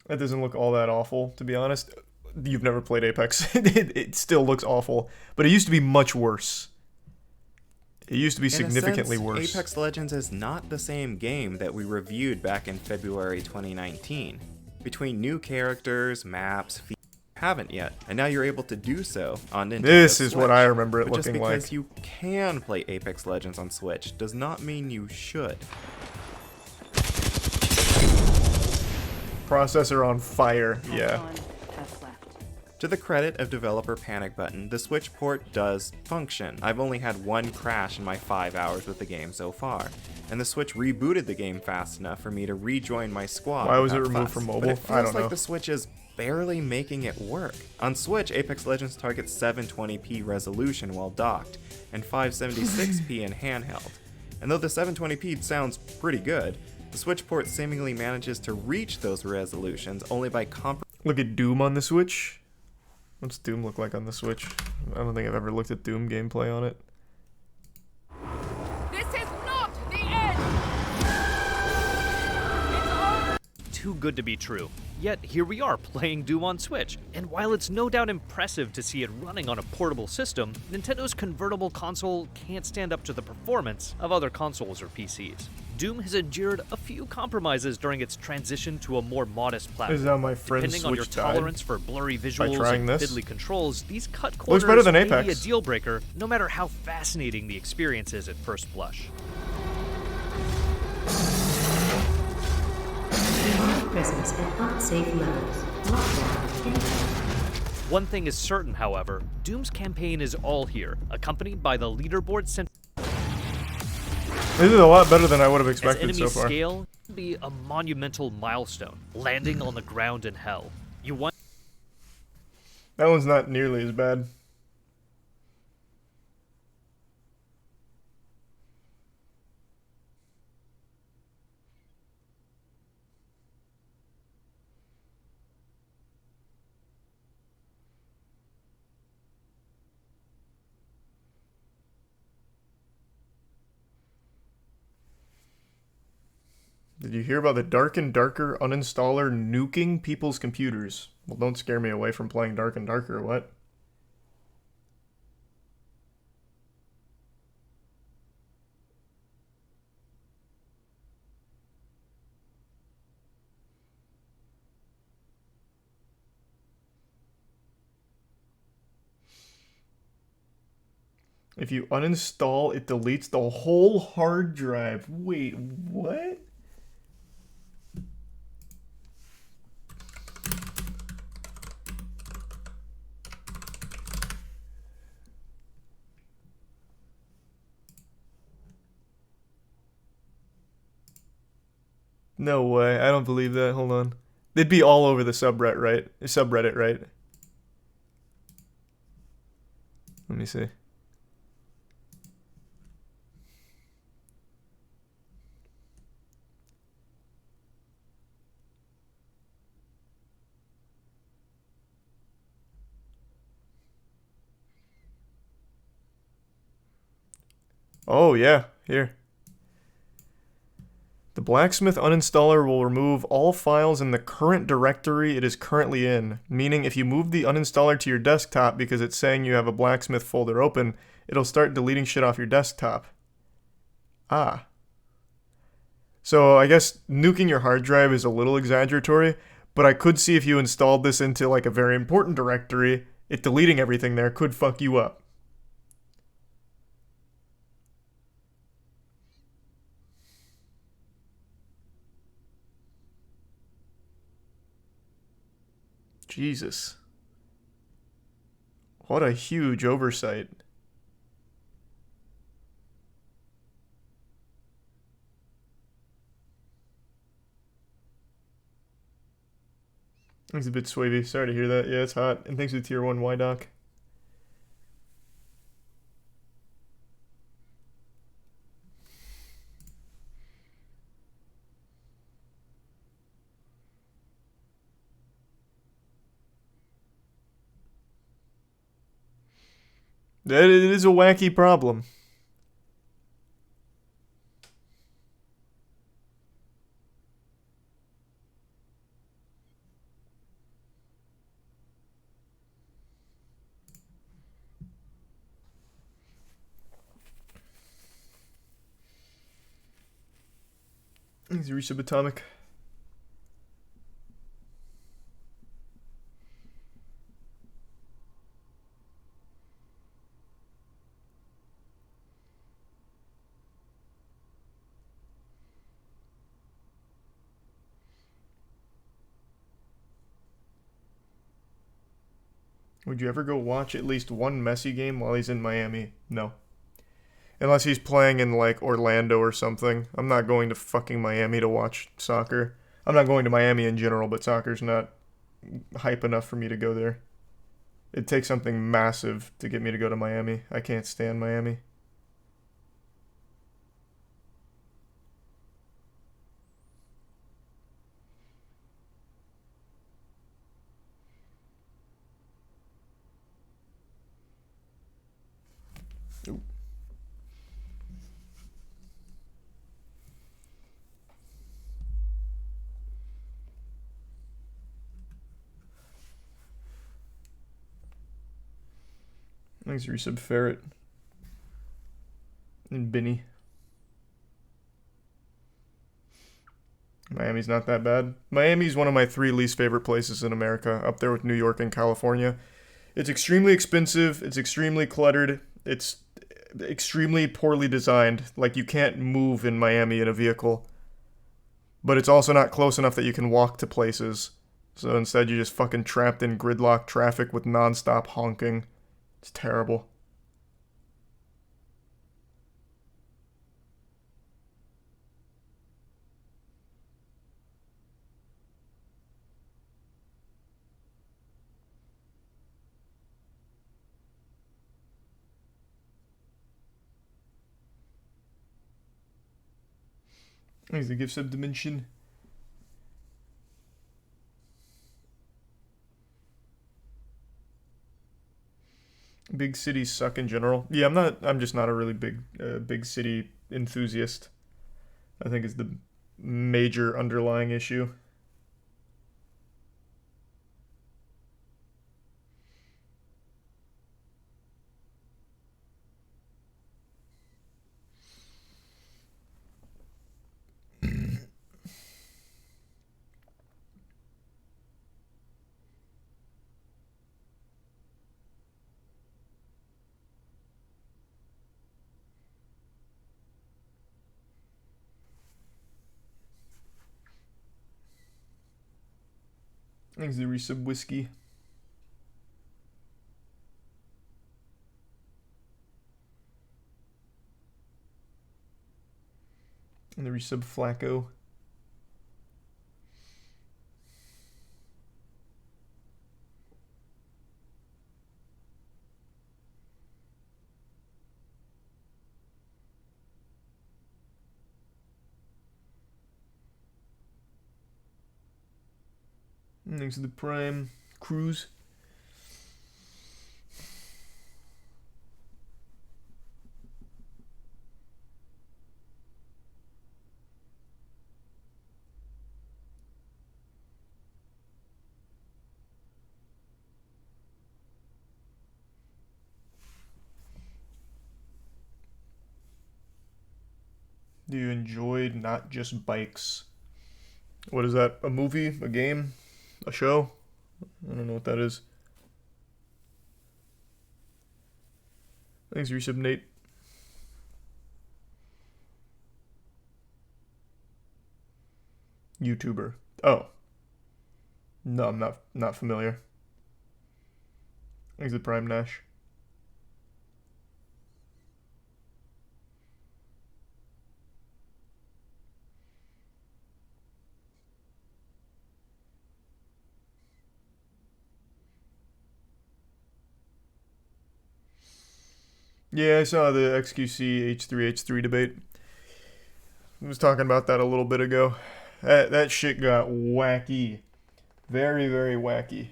That doesn't look all that awful, to be honest. You've never played Apex. It still looks awful. But it used to be much worse. It used to be significantly worse. Apex Legends is not the same game that we reviewed back in February 2019. Between new characters, maps, haven't yet, and now you're able to do so on Nintendo This is Switch. what I remember it But just looking because like. you can play Apex Legends on Switch does not mean you should. Processor on fire, yeah. To the credit of developer Panic Button, the Switch port does function. I've only had one crash in my 5 hours with the game so far, and the Switch rebooted the game fast enough for me to rejoin my squad. Why was it without removed fuss. from But mobile? it feels I don't like know. the Switch is barely making it work. On Switch, Apex Legends targets 720p resolution while docked, and 576p in handheld. And though the 720p sounds pretty good, the Switch port seemingly manages to reach those resolutions only by Look at Doom on the Switch. What's Doom look like on the Switch? I don't think I've ever looked at Doom gameplay on it. This is not the end. Too good to be true. Yet here we are playing Doom on Switch, and while it's no doubt impressive to see it running on a portable system, Nintendo's convertible console can't stand up to the performance of other consoles or PCs. Doom has endured a few compromises during its transition to a more modest platform. This is how my friend's Depending on your Switch died. tolerance for blurry visuals trying and this. fiddly controls, these cut Looks corners better than may be a Apex. deal breaker, no matter how fascinating the experience is at first blush. Presence at unsafe levels. Lockdown imminent. One thing is certain, however, Doom's campaign is all here, accompanied by the leaderboard sent. This is a lot better than I would have As expected enemy so far. scale can be a monumental milestone, landing on the ground in hell. You want That one's not nearly as bad. Did you hear about the Dark and Darker uninstaller nuking people's computers? Well, don't scare me away from playing Dark and Darker, what? If you uninstall, it deletes the whole hard drive. Wait, what? No way. I don't believe that. Hold on. They'd be all over the subreddit, right? Let me see. Oh, yeah. Here. blacksmith uninstaller will remove all files in the current directory it is currently in, meaning if you move the uninstaller to your desktop because it's saying you have a blacksmith folder open, it'll start deleting shit off your desktop. Ah. So I guess nuking your hard drive is a little exaggeratory, but I could see if you installed this into like a very important directory, it deleting everything there could fuck you up. Jesus. What a huge oversight. It's a bit swavy. Sorry to hear that. Yeah, it's hot. And thanks to Tier 1 Y-Doc. It is a wacky problem. Thanks, Resub Atomic. Would you ever go watch at least one Messi game while he's in Miami? No. Unless he's playing in, like, Orlando or something. I'm not going to fucking Miami to watch soccer. I'm not going to Miami in general, but soccer's not hype enough for me to go there. It takes something massive to get me to go to Miami. I can't stand Miami. Ooh. Thanks, Resub Ferret. And Binny. Miami's not that bad. Miami's one of my 3 least favorite places in America, up there with New York and California. It's extremely expensive, it's extremely cluttered, it's extremely poorly designed. Like, you can't move in Miami in a vehicle. But it's also not close enough that you can walk to places. So instead you're just fucking trapped in gridlock traffic with non-stop honking. It's terrible. Thanks, the gift sub dimension. Big cities suck in general. Yeah, I'm just not a really big city enthusiast. I think it's the major underlying issue. Thanks, the resub whiskey. And the resub Flacco. And thanks to the Prime Cruise. do you enjoy? Not just bikes. What is that? A movie? A game? A show? I don't know what that is. Thanks, resub Nate. YouTuber. Oh. No, I'm not familiar. Thanks, the Prime Nash. Yeah, I saw the XQC H3H3 debate. I was talking about that a little bit ago. That shit got wacky. Very, very wacky.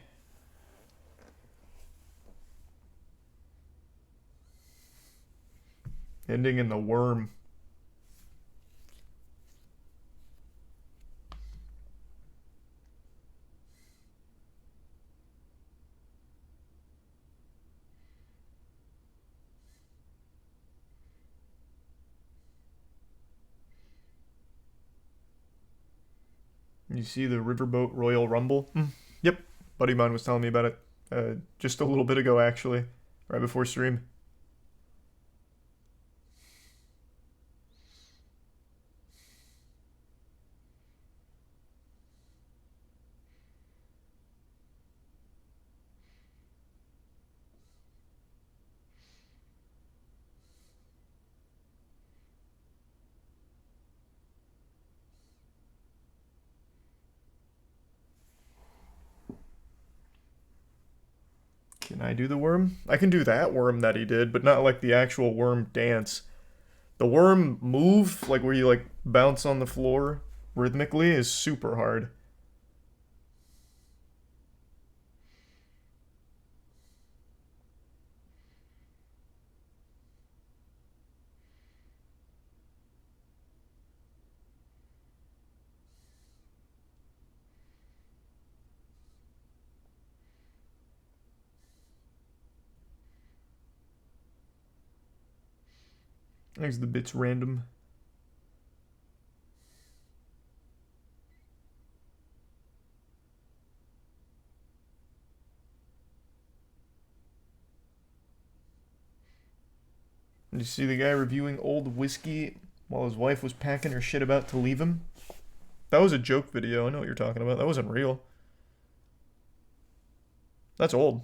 Ending in the worm. You see the Riverboat Royal Rumble? Yep. Buddy of mine was telling me about it just a little bit ago, actually. Right before stream. Can I do the worm? I can do that worm that he did, but not like the actual worm dance. The worm move, like where you like bounce on the floor rhythmically, is super hard. There's the bits random. Did you see the guy reviewing old whiskey while his wife was packing her shit about to leave him? That was a joke video. I know what you're talking about. That wasn't real. That's old.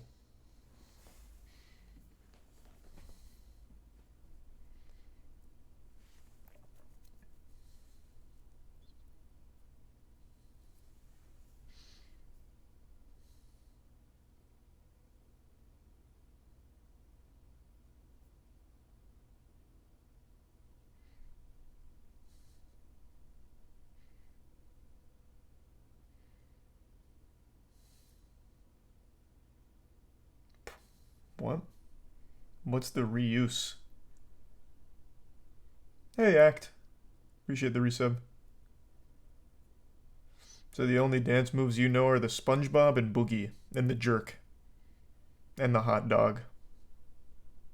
What? What's the reuse? Hey, Act. Appreciate the resub. So the only dance moves you know are the SpongeBob and Boogie, and the jerk. And the hot dog.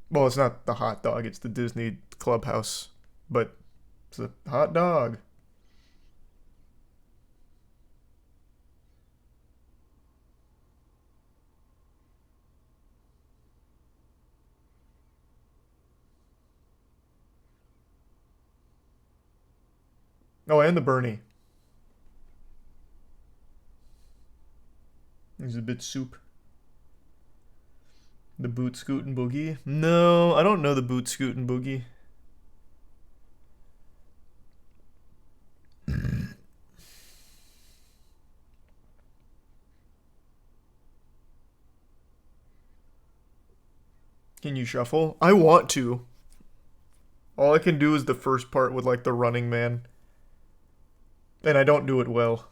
Well, it's not the hot dog, it's the Disney Clubhouse. But it's a hot dog. Oh, and the Bernie. There's a bit soup. The boot scootin' boogie? No, I don't know the boot scootin' boogie. Can you shuffle? I want to. All I can do is the first part with like the running man. And I don't do it well.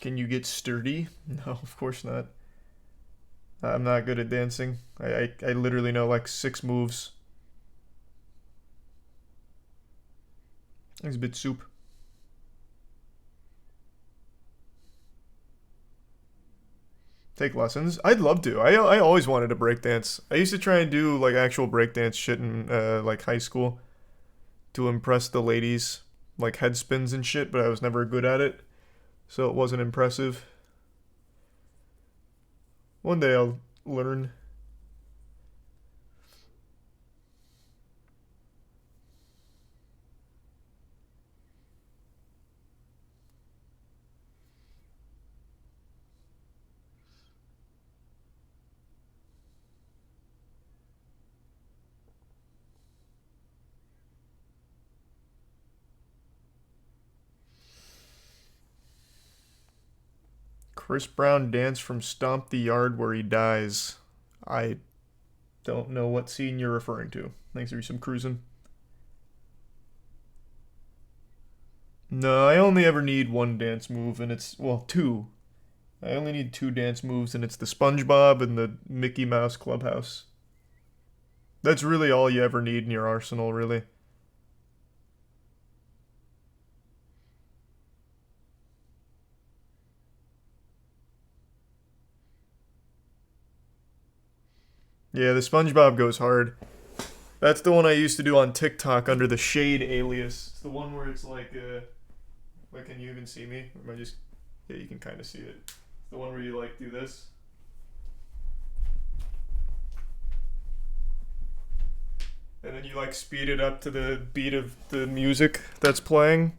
Can you get sturdy? No, of course not. I'm not good at dancing. I literally know like 6 moves. Thanks, bit soup. Take lessons. I'd love to. I always wanted to breakdance. I used to try and do like actual breakdance shit in like high school to impress the ladies, like head spins and shit, but I was never good at it, so it wasn't impressive. One day I'll learn. Chris Brown dance from Stomp the Yard Where He Dies. I don't know what scene you're referring to. Thanks for some cruising. No, I only ever need one dance move, and it's, well, 2. I only need 2 dance moves, and it's the SpongeBob and the Mickey Mouse Clubhouse. That's really all you ever need in your arsenal, really. Yeah, the SpongeBob goes hard. That's the one I used to do on TikTok under the Shade alias. It's the one where it's like, can you even see me? Or am I just, yeah, you can kind of see it. It's the one where you like do this. And then you like speed it up to the beat of the music that's playing.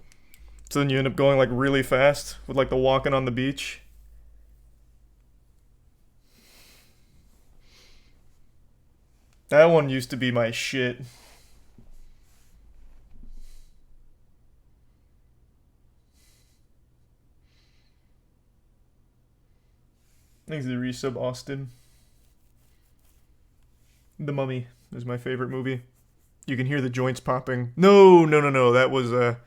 So then you end up going like really fast with like the walking on the beach. That one used to be my shit. Thanks to the resub, Austin. The Mummy is my favorite movie. You can hear the joints popping. No. That was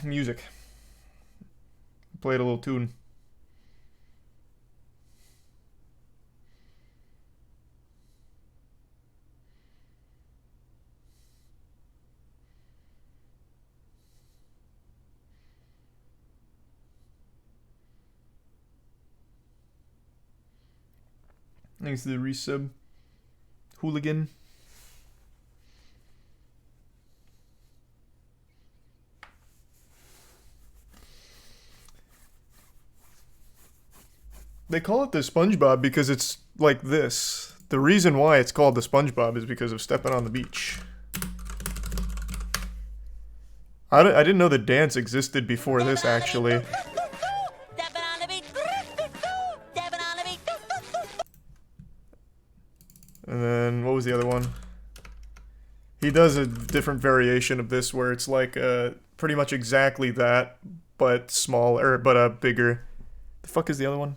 music. Played a little tune. Thanks to the resub. Hooligan. They call it the SpongeBob because it's like this. The reason why it's called the SpongeBob is because of stepping on the beach. I didn't know the dance existed before this, actually. And then, what was the other one? He does a different variation of this where it's like pretty much exactly that, but smaller, but bigger. The fuck is the other one?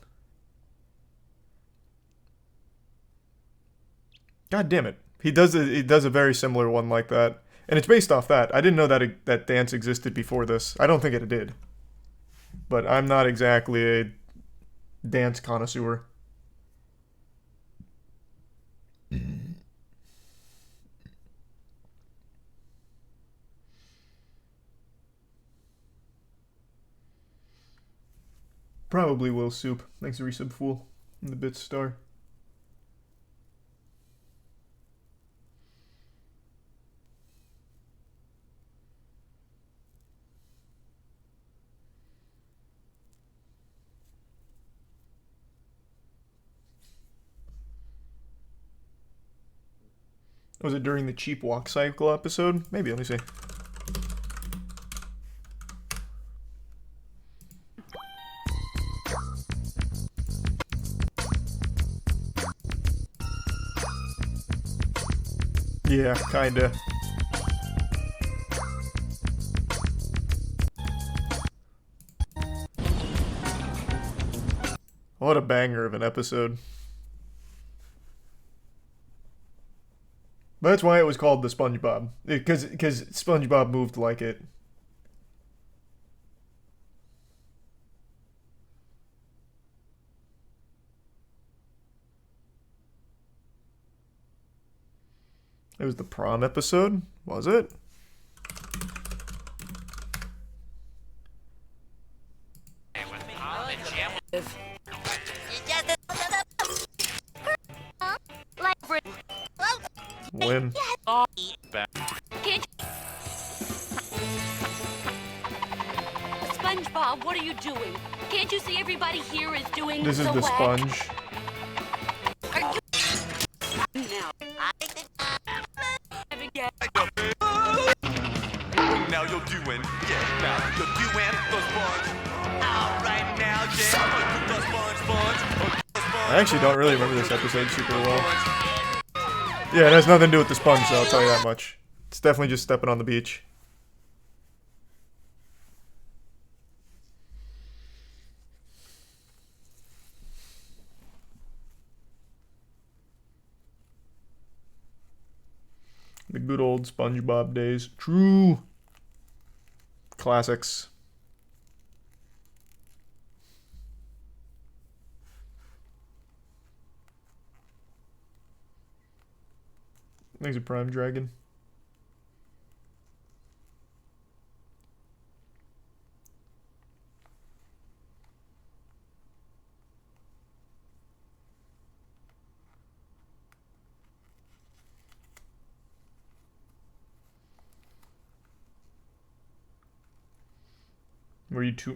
God damn it. He does a very similar one like that. And it's based off that. I didn't know that that dance existed before this. I don't think it did. But I'm not exactly a dance connoisseur. Probably will soup. Thanks to resub fool and the bit star. Was it during the cheap walk cycle episode? Maybe, let me see. Yeah, kinda. What a banger of an episode. That's why it was called the SpongeBob. Because SpongeBob moved like it. It was the prom episode, was it? When? SpongeBob, what are you doing? Can't you see everybody here is doing This is the whack? sponge. Are you now? Now you're doing, yeah, now you're doing the sponge. All right now, yeah, the sponge. I actually don't really remember this episode super well. Yeah, it has nothing to do with the sponge, though, I'll tell you that much. It's definitely just stepping on the beach. The good old SpongeBob days. True. Classics. There's a prime dragon.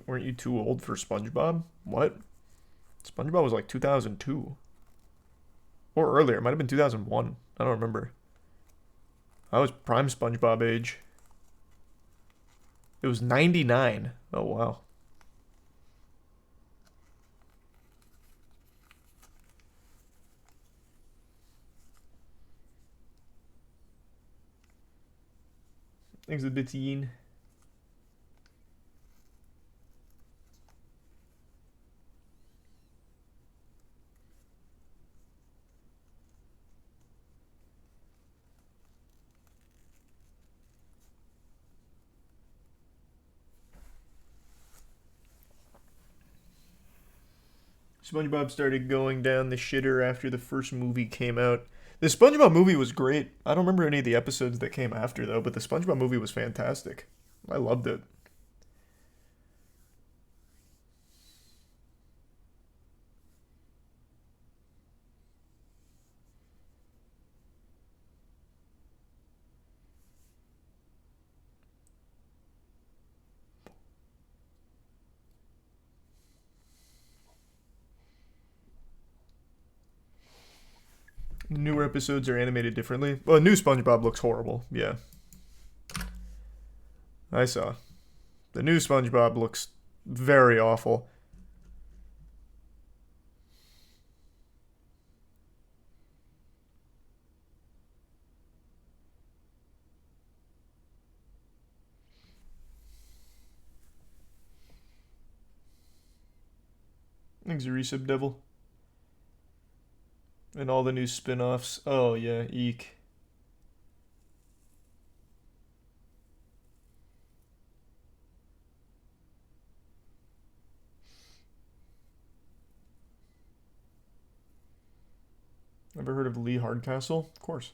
Weren't you too old for SpongeBob? What? SpongeBob was like 2002. Or earlier, it might have been 2001. I don't remember. I was prime SpongeBob age. It was 99. Oh, wow. Thanks a bit, Ian. SpongeBob started going down the shitter after the first movie came out. The SpongeBob movie was great. I don't remember any of the episodes that came after, though, but the SpongeBob movie was fantastic. I loved it. The newer episodes are animated differently. Well, new SpongeBob looks horrible. Yeah. I saw. The new SpongeBob looks very awful. Thanks, Resub Devil. And all the new spin-offs. Oh, yeah, eek. Ever heard of Lee Hardcastle? Of course.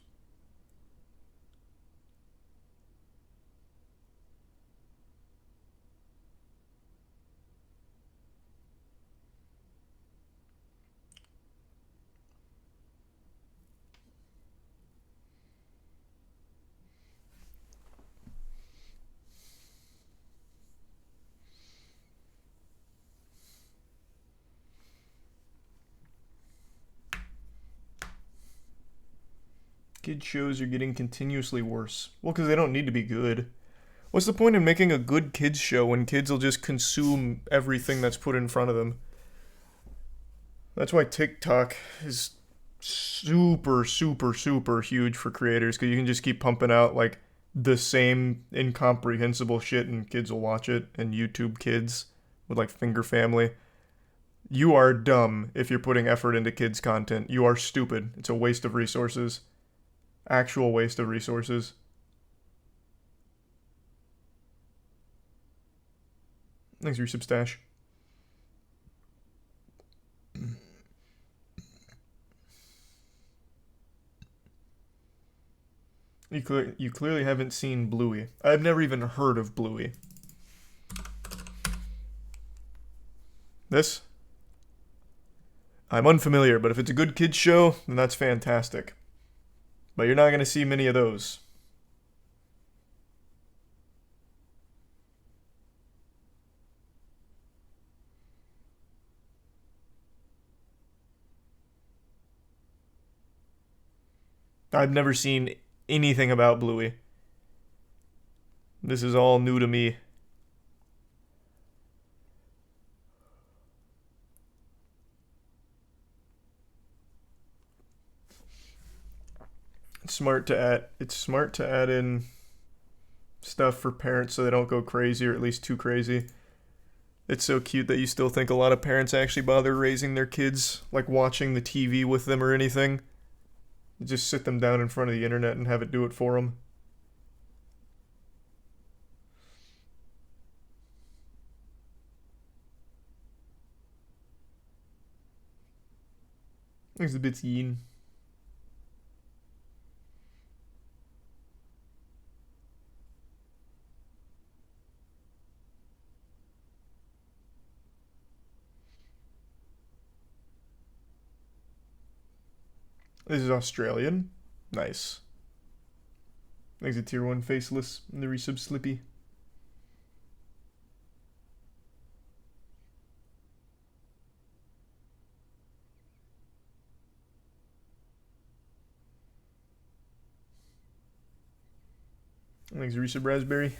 Kid shows are getting continuously worse. Well, because they don't need to be good. What's the point in making a good kids show when kids will just consume everything that's put in front of them? That's why TikTok is super, super, super huge for creators, because you can just keep pumping out, like, the same incomprehensible shit and kids will watch it, and YouTube Kids with, like, Finger Family. You are dumb if you're putting effort into kids' content. You are stupid. It's a waste of resources. Actual waste of resources. Thanks for your substash. You clearly haven't seen Bluey. I've never even heard of Bluey. This? I'm unfamiliar, but if it's a good kids show, then that's fantastic. But you're not going to see many of those. I've never seen anything about Bluey. This is all new to me. It's smart to add in stuff for parents so they don't go crazy, or at least too crazy. It's so cute that you still think a lot of parents actually bother raising their kids, like watching the TV with them or anything. You just sit them down in front of the internet and have it do it for them. There's a bit yin. This is Australian. Nice. Thanks to Tier 1 Faceless and the resub Slippy. Thanks resub Raspberry.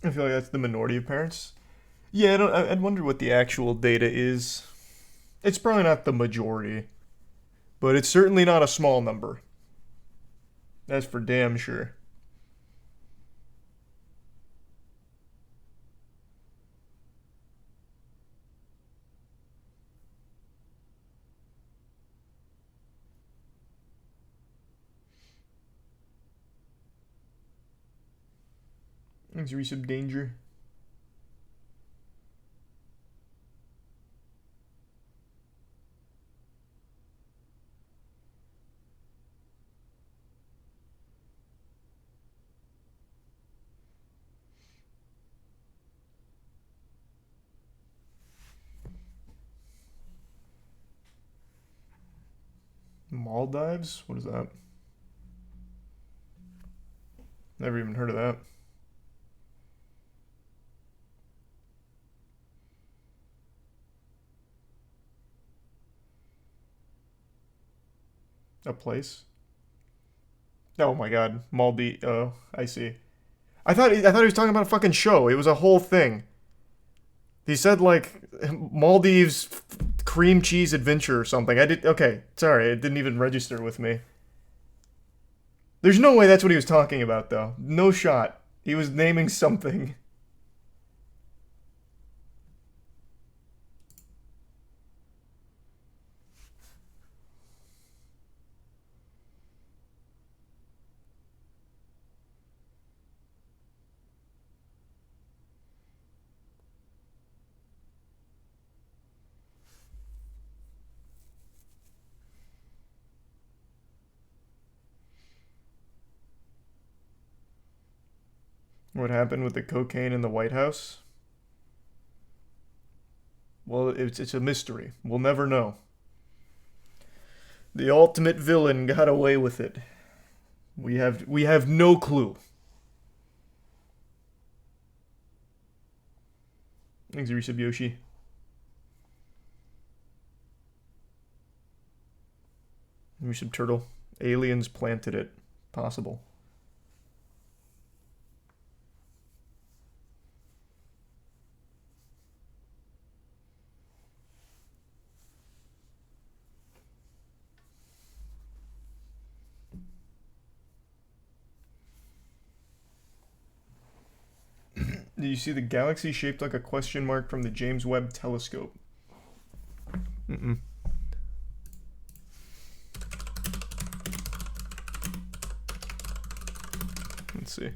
I feel like that's the minority of parents. Yeah, I'd wonder what the actual data is. It's probably not the majority, but it's certainly not a small number. That's for damn sure. Thanks, resub Danger. Maldives? What is that? Never even heard of that. A place? Oh my god, Maldives. Oh, I see. I thought he was talking about a fucking show. It was a whole thing. He said like Maldives cream cheese adventure or something. Okay, sorry, it didn't even register with me. There's no way that's what he was talking about though. No shot. He was naming something. What happened with the cocaine in the White House? Well, it's a mystery. We'll never know. The ultimate villain got away with it. We have no clue. Thanks, Resub Yoshi. Resub Turtle. Aliens planted it. Possible. Did you see the galaxy shaped like a question mark from the James Webb Telescope? Mm-mm. Let's see.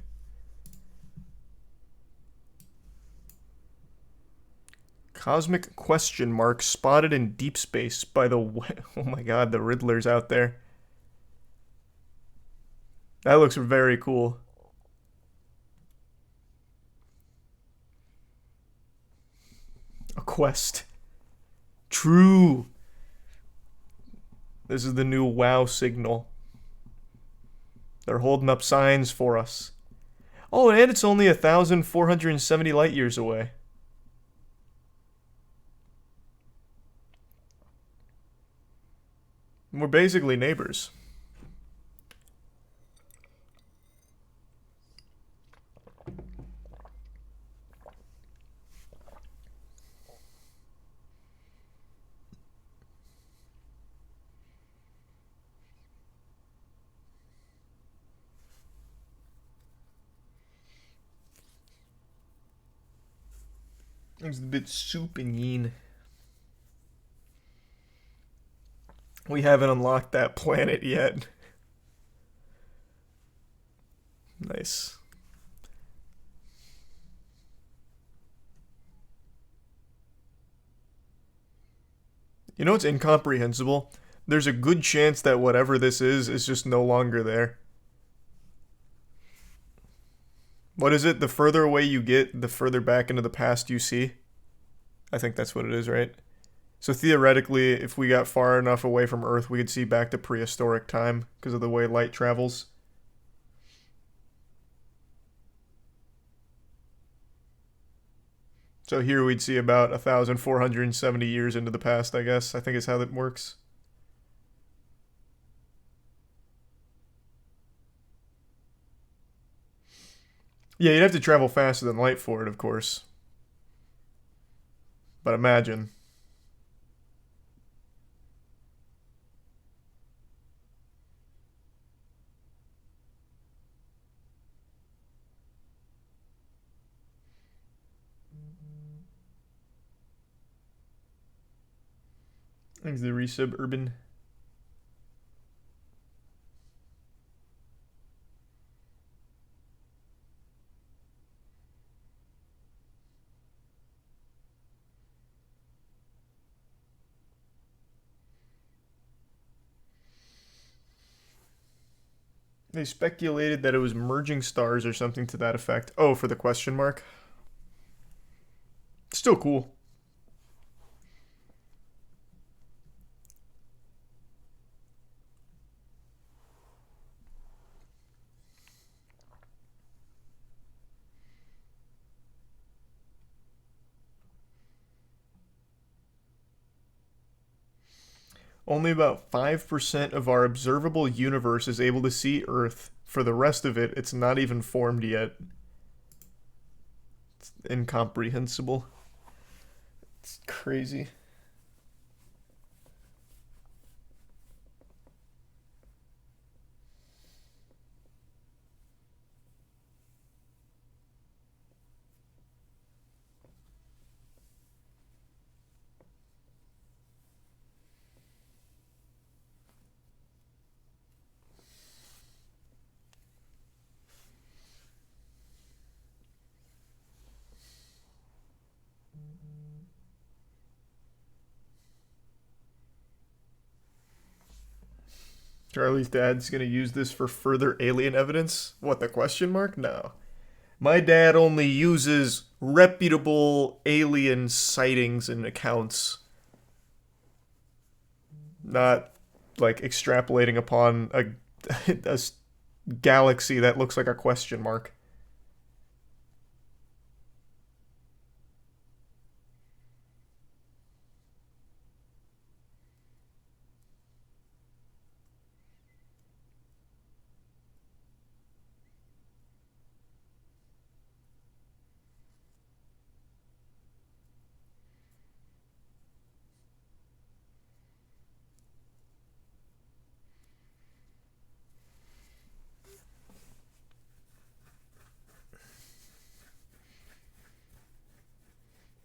Cosmic question mark spotted in deep space by the... Oh my god, the Riddler's out there. That looks very cool. A quest. True. This is the new WoW signal. They're holding up signs for us. Oh, and it's only 1,470 light years away. We're basically neighbors. It's a bit soup and yin. We haven't unlocked that planet yet. Nice. You know what's incomprehensible? There's a good chance that whatever this is just no longer there. What is it? The further away you get, the further back into the past you see? I think that's what it is, right? So theoretically, if we got far enough away from Earth, we could see back to prehistoric time because of the way light travels. So here we'd see about 1,470 years into the past, I guess. I think is how that works. Yeah, you'd have to travel faster than light for it, of course. But imagine. Thanks, the resub urban. They speculated that it was merging stars or something to that effect. Oh, for the question mark? Still cool. Only about 5% of our observable universe is able to see Earth. For the rest of it, it's not even formed yet. It's incomprehensible. It's crazy. Charlie's dad's gonna use this for further alien evidence? What, the question mark? No. My dad only uses reputable alien sightings and accounts. Not, like, extrapolating upon a galaxy that looks like a question mark.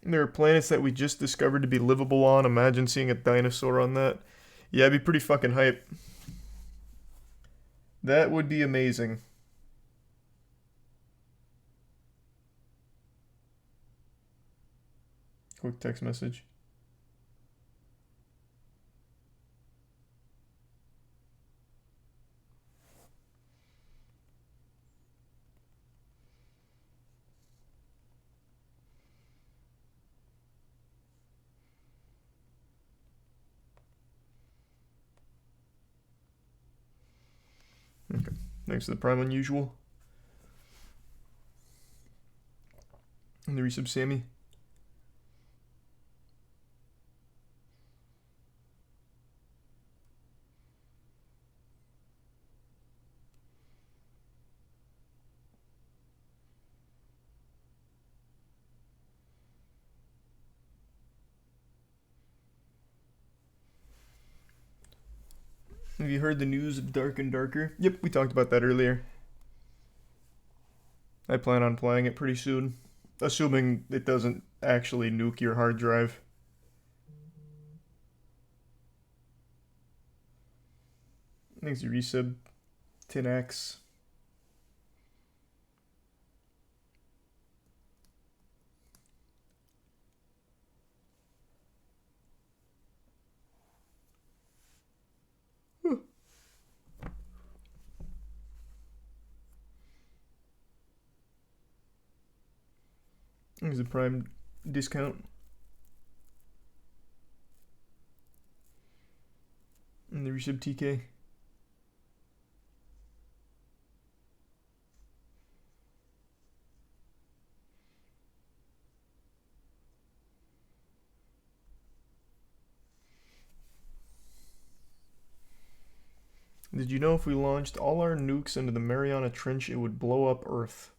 There are planets that we just discovered to be livable on. Imagine seeing a dinosaur on that. Yeah, it'd be pretty fucking hype. That would be amazing. Quick text message. Okay. Thanks to the Prime Unusual. And the resub Sammy. Have you heard the news of Dark and Darker? Yep, we talked about that earlier. I plan on playing it pretty soon. Assuming it doesn't actually nuke your hard drive. Thanks to resub 10x. There's a Prime discount. And the resub TK. Did you know if we launched all our nukes into the Mariana Trench, it would blow up Earth?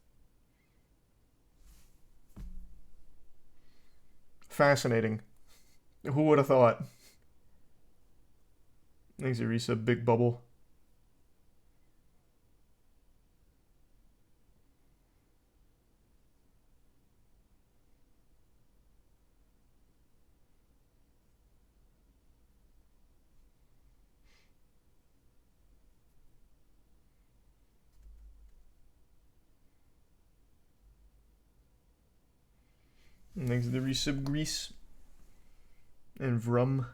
Fascinating. Who would have thought? Thanks, Arisa. Big bubble. And thanks to the resub Grease. And Vrum.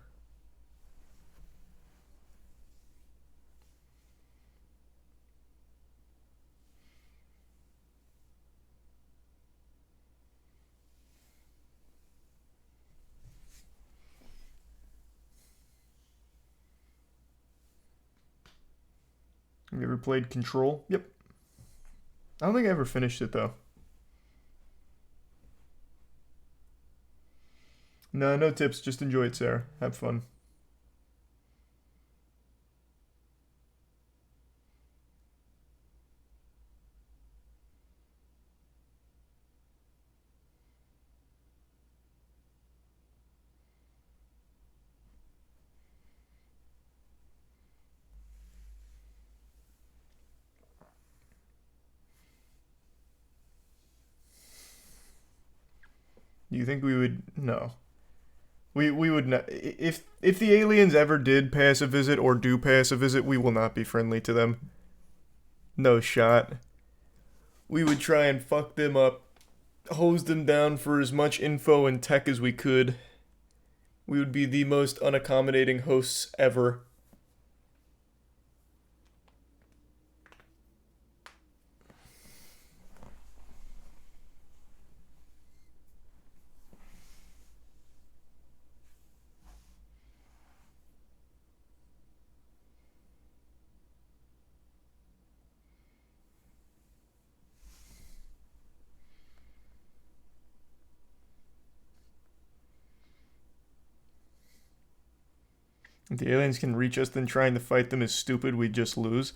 Have you ever played Control? Yep. I don't think I ever finished it though. No, no tips. Just enjoy it, Sarah. Have fun. Do you think we would? No. We would not. If the aliens ever did pass a visit or do pass a visit, we will not be friendly to them. No shot. We would try and fuck them up, hose them down for as much info and tech as we could. We would be the most unaccommodating hosts ever. If the aliens can reach us, then trying to fight them is stupid, we'd just lose.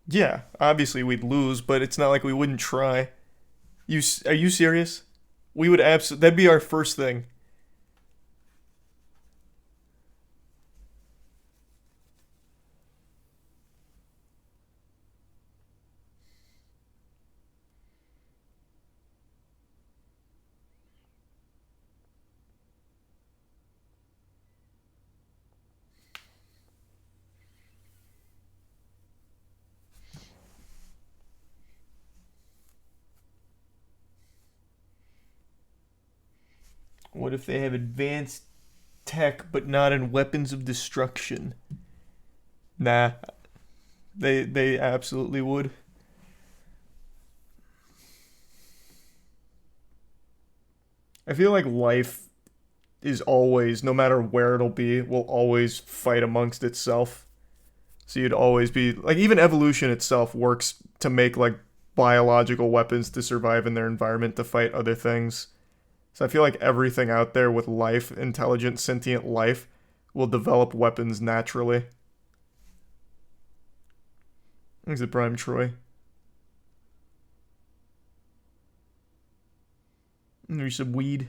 Yeah, obviously we'd lose, but it's not like we wouldn't try. Are you serious? We would that'd be our first thing. What if they have advanced tech but not in weapons of destruction? Nah. They absolutely would. I feel like life is always, no matter where it'll be, will always fight amongst itself. So you'd always be, like, even evolution itself works to make, like, biological weapons to survive in their environment to fight other things. So I feel like everything out there with life, intelligent, sentient life, will develop weapons naturally. There's the Prime Troy. And there's some weed.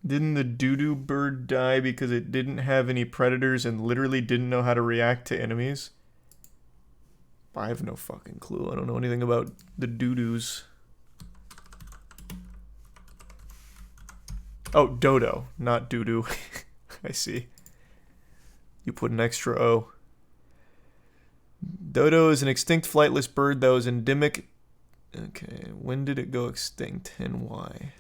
Didn't the doo-doo bird die because it didn't have any predators and literally didn't know how to react to enemies? I have no fucking clue. I don't know anything about the doo-doos. Oh, dodo, not doo-doo. I see. You put an extra O. Dodo is an extinct flightless bird that was endemic. Okay, when did it go extinct and why?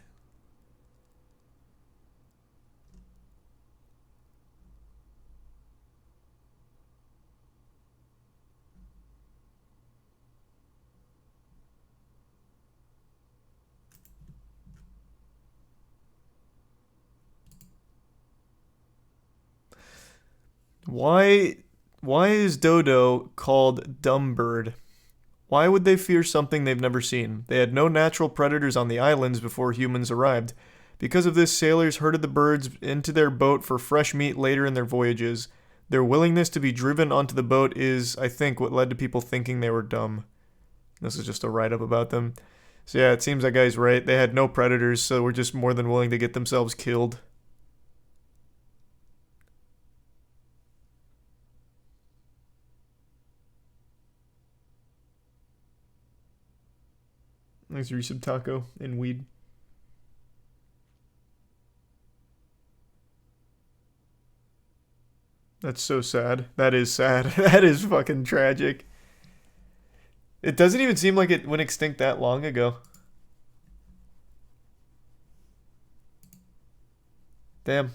Why is dodo called dumb bird? Why would they fear something they've never seen? They had no natural predators on the islands before humans arrived. Because of this, sailors herded the birds into their boat for fresh meat later in their voyages. Their willingness to be driven onto the boat is, I think, what led to people thinking they were dumb. This is just a write-up about them. So yeah, it seems that guy's right. They had no predators, so were just more than willing to get themselves killed. Thanks for resub taco and weed. That's so sad. That is sad. That is fucking tragic. It doesn't even seem like it went extinct that long ago. Damn.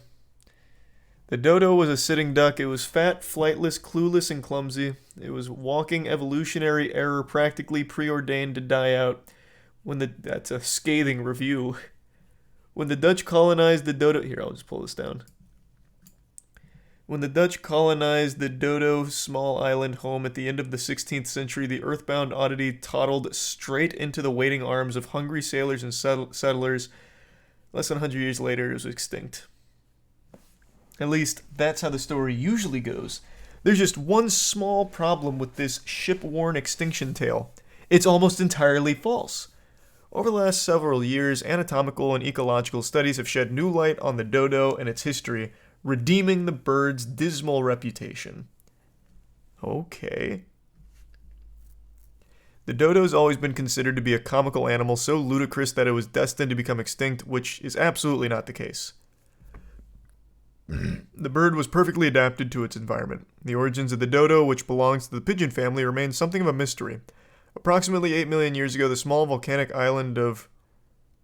The dodo was a sitting duck. It was fat, flightless, clueless, and clumsy. It was walking evolutionary error practically preordained to die out. That's a scathing review. When the Dutch colonized the dodo... Here, I'll just pull this down. When the Dutch colonized the dodo small island home at the end of the 16th century, the earthbound oddity toddled straight into the waiting arms of hungry sailors and settlers. Less than 100 years later, it was extinct. At least, that's how the story usually goes. There's just one small problem with this ship-worn extinction tale. It's almost entirely false. Over the last several years, anatomical and ecological studies have shed new light on the dodo and its history, redeeming the bird's dismal reputation. Okay. The dodo has always been considered to be a comical animal so ludicrous that it was destined to become extinct, which is absolutely not the case. The bird was perfectly adapted to its environment. The origins of the dodo, which belongs to the pigeon family, remain something of a mystery. Approximately 8 million years ago, the small volcanic island of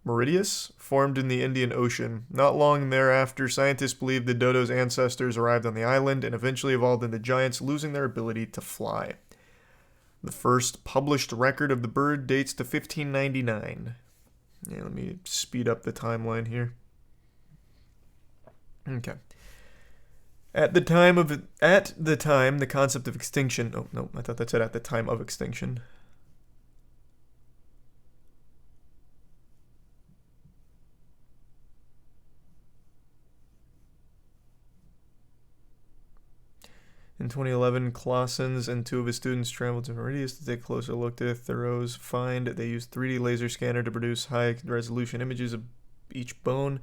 Mauritius formed in the Indian Ocean. Not long thereafter, scientists believe the dodo's ancestors arrived on the island and eventually evolved into giants, losing their ability to fly. The first published record of the bird dates to 1599. Yeah, let me speed up the timeline here. Okay. At the time, the concept of extinction... Oh, no, I thought that said at the time of extinction. In 2011, Claessens and 2 of his students traveled to Mauritius to take a closer look at Thoreau's find. They used 3D laser scanner to produce high-resolution images of each bone.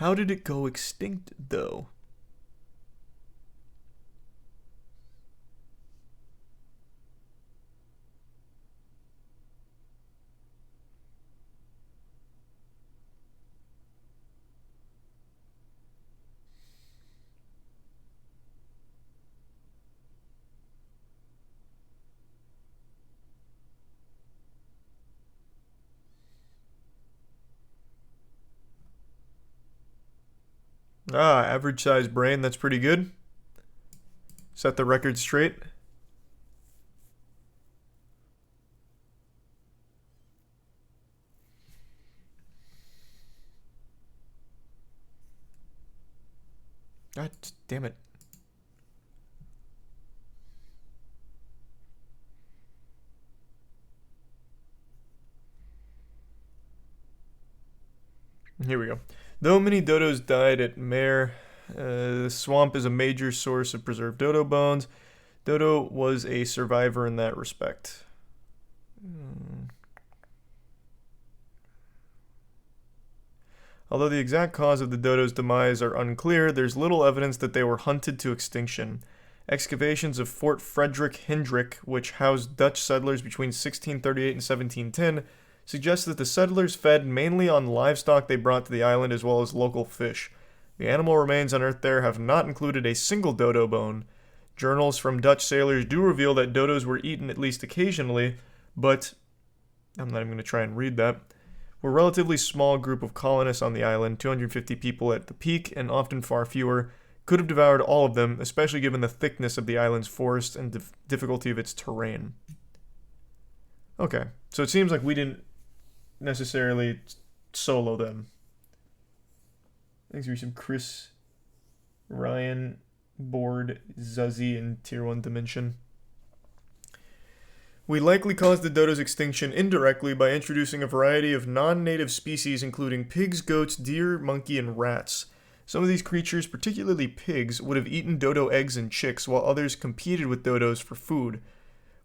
How did it go extinct, though? Ah, average size brain, that's pretty good. Set the record straight. God damn it. Here we go. Though many dodos died at Mare, the swamp is a major source of preserved dodo bones. Dodo was a survivor in that respect. Although the exact cause of the dodo's demise are unclear, there's little evidence that they were hunted to extinction. Excavations of Fort Frederick Hendrick, which housed Dutch settlers between 1638 and 1710, suggest that the settlers fed mainly on livestock they brought to the island as well as local fish. The animal remains unearthed there have not included a single dodo bone. Journals from Dutch sailors do reveal that dodos were eaten at least occasionally, but I'm not even going to try and read that. We're a relatively small group of colonists on the island, 250 people at the peak, and often far fewer, could have devoured all of them, especially given the thickness of the island's forest and difficulty of its terrain. Okay, so it seems like we didn't necessarily solo them. Thanks for some Chris, Ryan, Board, Zuzzy, and Tier 1 Dimension. We likely caused the dodo's extinction indirectly by introducing a variety of non-native species including pigs, goats, deer, monkey, and rats. Some of these creatures, particularly pigs, would have eaten dodo eggs and chicks, while others competed with dodos for food.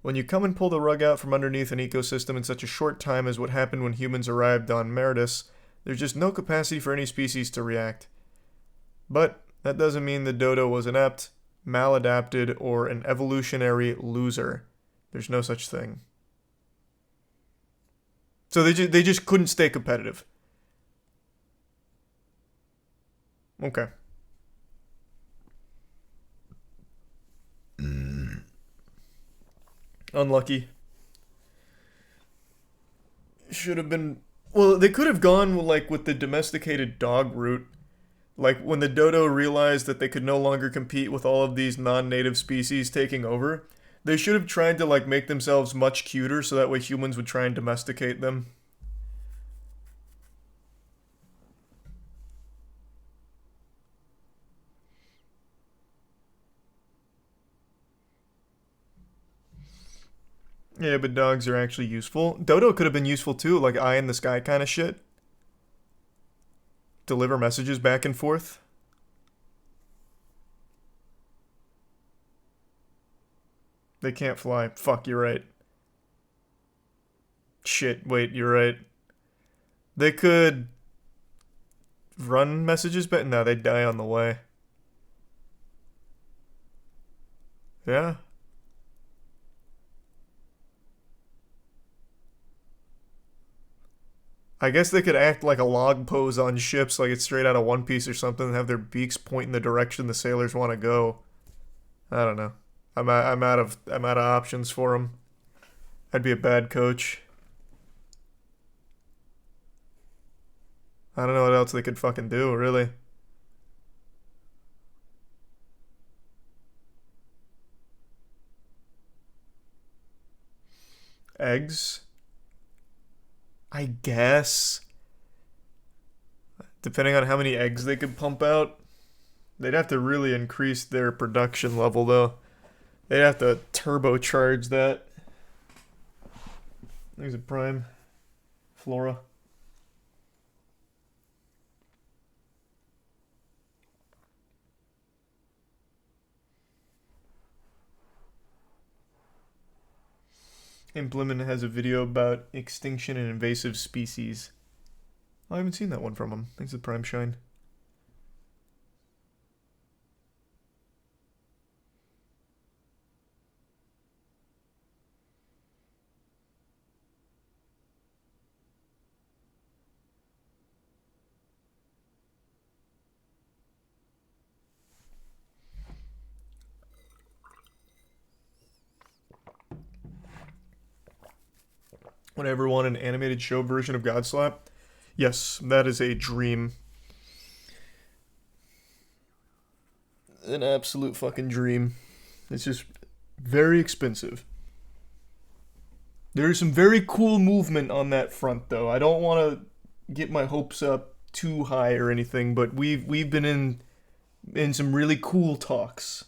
When you come and pull the rug out from underneath an ecosystem in such a short time as what happened when humans arrived on Meridus, there's just no capacity for any species to react. But that doesn't mean the dodo was inept, maladapted, or an evolutionary loser. There's no such thing. So they just couldn't stay competitive. Okay. Unlucky. Should have been... Well, they could have gone like with the domesticated dog route. Like when the dodo realized that they could no longer compete with all of these non-native species taking over, they should have tried to like make themselves much cuter so that way humans would try and domesticate them. Yeah, but dogs are actually useful. Dodo could have been useful too, like eye in the sky kind of shit. Deliver messages back and forth. They can't fly. Fuck, you're right. Shit, wait, you're right. They could run messages back? No, they'd die on the way. Yeah. I guess they could act like a log pose on ships, like it's straight out of One Piece or something, and have their beaks point in the direction the sailors want to go. I don't know. I'm out of options for them. I'd be a bad coach. I don't know what else they could fucking do, really. Eggs? I guess. Depending on how many eggs they could pump out. They'd have to really increase their production level, though. They'd have to turbocharge that. There's a prime. Flora. Implement has a video about extinction and invasive species. I haven't seen that one from him. Thanks to Prime Shine. Would I ever want an animated show version of Godslap? Yes, that is a dream. An absolute fucking dream. It's just very expensive. There is some very cool movement on that front, though. I don't want to get my hopes up too high or anything, but we've been in some really cool talks.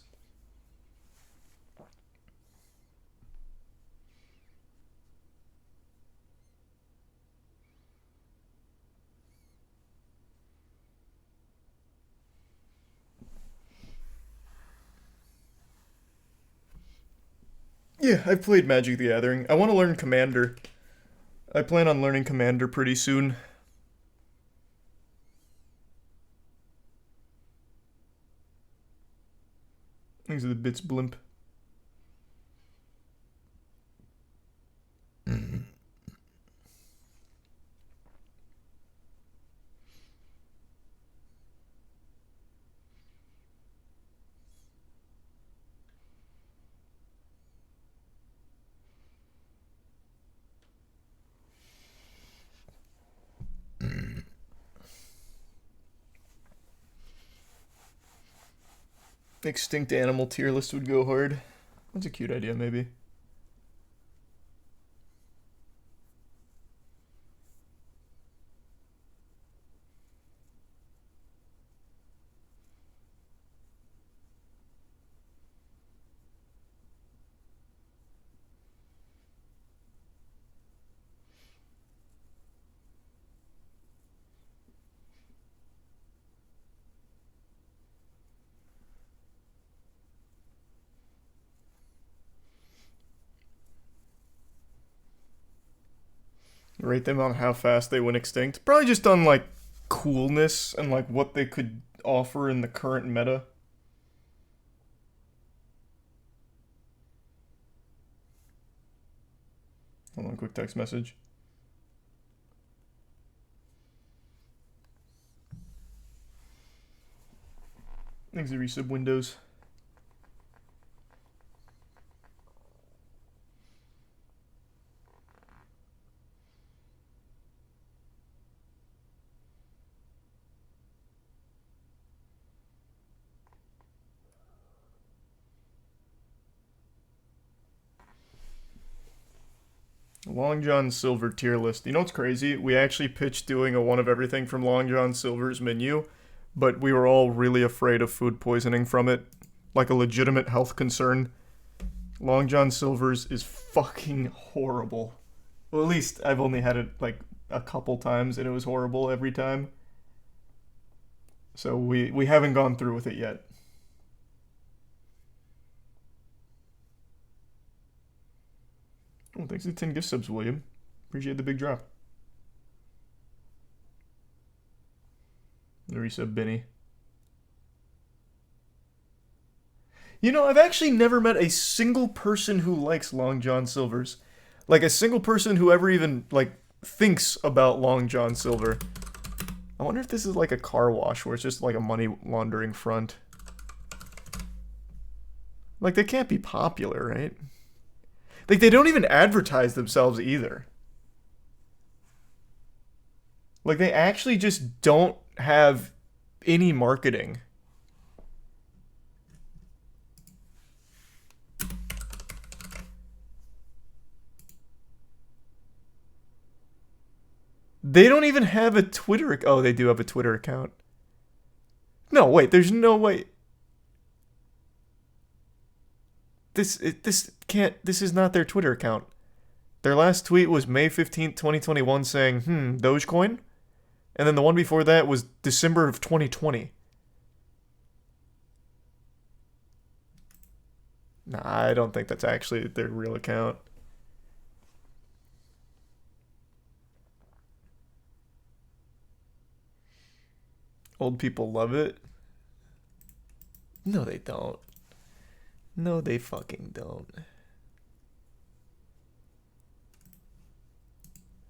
Yeah, I've played Magic the Gathering. I want to learn Commander. I plan on learning Commander pretty soon. These are the bits blimp. Extinct animal tier list would go hard. That's a cute idea, maybe. Rate them on how fast they went extinct. Probably just on, like, coolness and, like, what they could offer in the current meta. Hold on, quick text message. Thanks to resub Windows. Long John Silver tier list. You know what's crazy? We actually pitched doing a one of everything from Long John Silver's menu, but we were all really afraid of food poisoning from it. Like a legitimate health concern. Long John Silver's is fucking horrible. Well, at least I've only had it like a couple times and it was horrible every time. So we haven't gone through with it yet. Oh, thanks to 10 gift subs, William. Appreciate the big drop. The resub, Benny. You know, I've actually never met a single person who likes Long John Silver's. Like, a single person who ever even, like, thinks about Long John Silver. I wonder if this is like a car wash where it's just like a money laundering front. Like, they can't be popular, right? Like, they don't even advertise themselves either. Like, they actually just don't have any marketing. They don't even have a Twitter... Oh, they do have a Twitter account. No, wait, there's no way... This is not their Twitter account. Their last tweet was May 15th, 2021 saying, Dogecoin? And then the one before that was December of 2020. Nah, I don't think that's actually their real account. Old people love it. No, they don't. No, they fucking don't.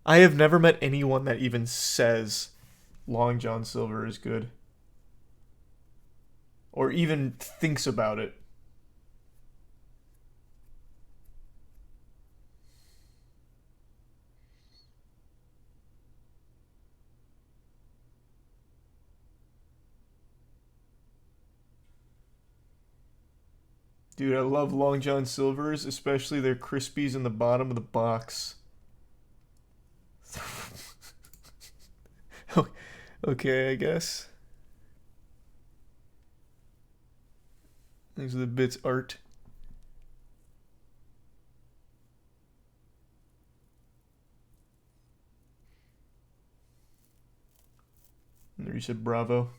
I have never met anyone that even says Long John Silver is good. Or even thinks about it. Dude, I love Long John Silver's, especially their Crispies in the bottom of the box. Okay, I guess. These are the bits art. And there you said bravo.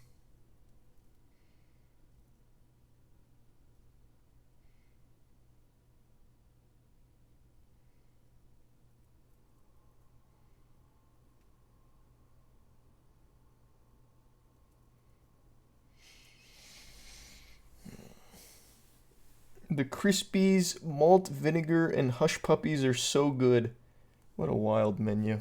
The Crispies, malt vinegar, and hush puppies are so good. What a wild menu.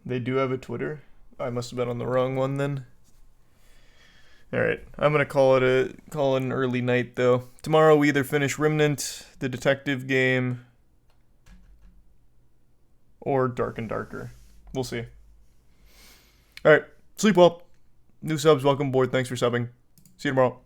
They do have a Twitter. I must have been on the wrong one then. Alright, I'm gonna call it an early night though. Tomorrow we either finish Remnant, the detective game, or Dark and Darker. We'll see. Alright, sleep well. New subs, welcome aboard. Thanks for subbing. See you tomorrow.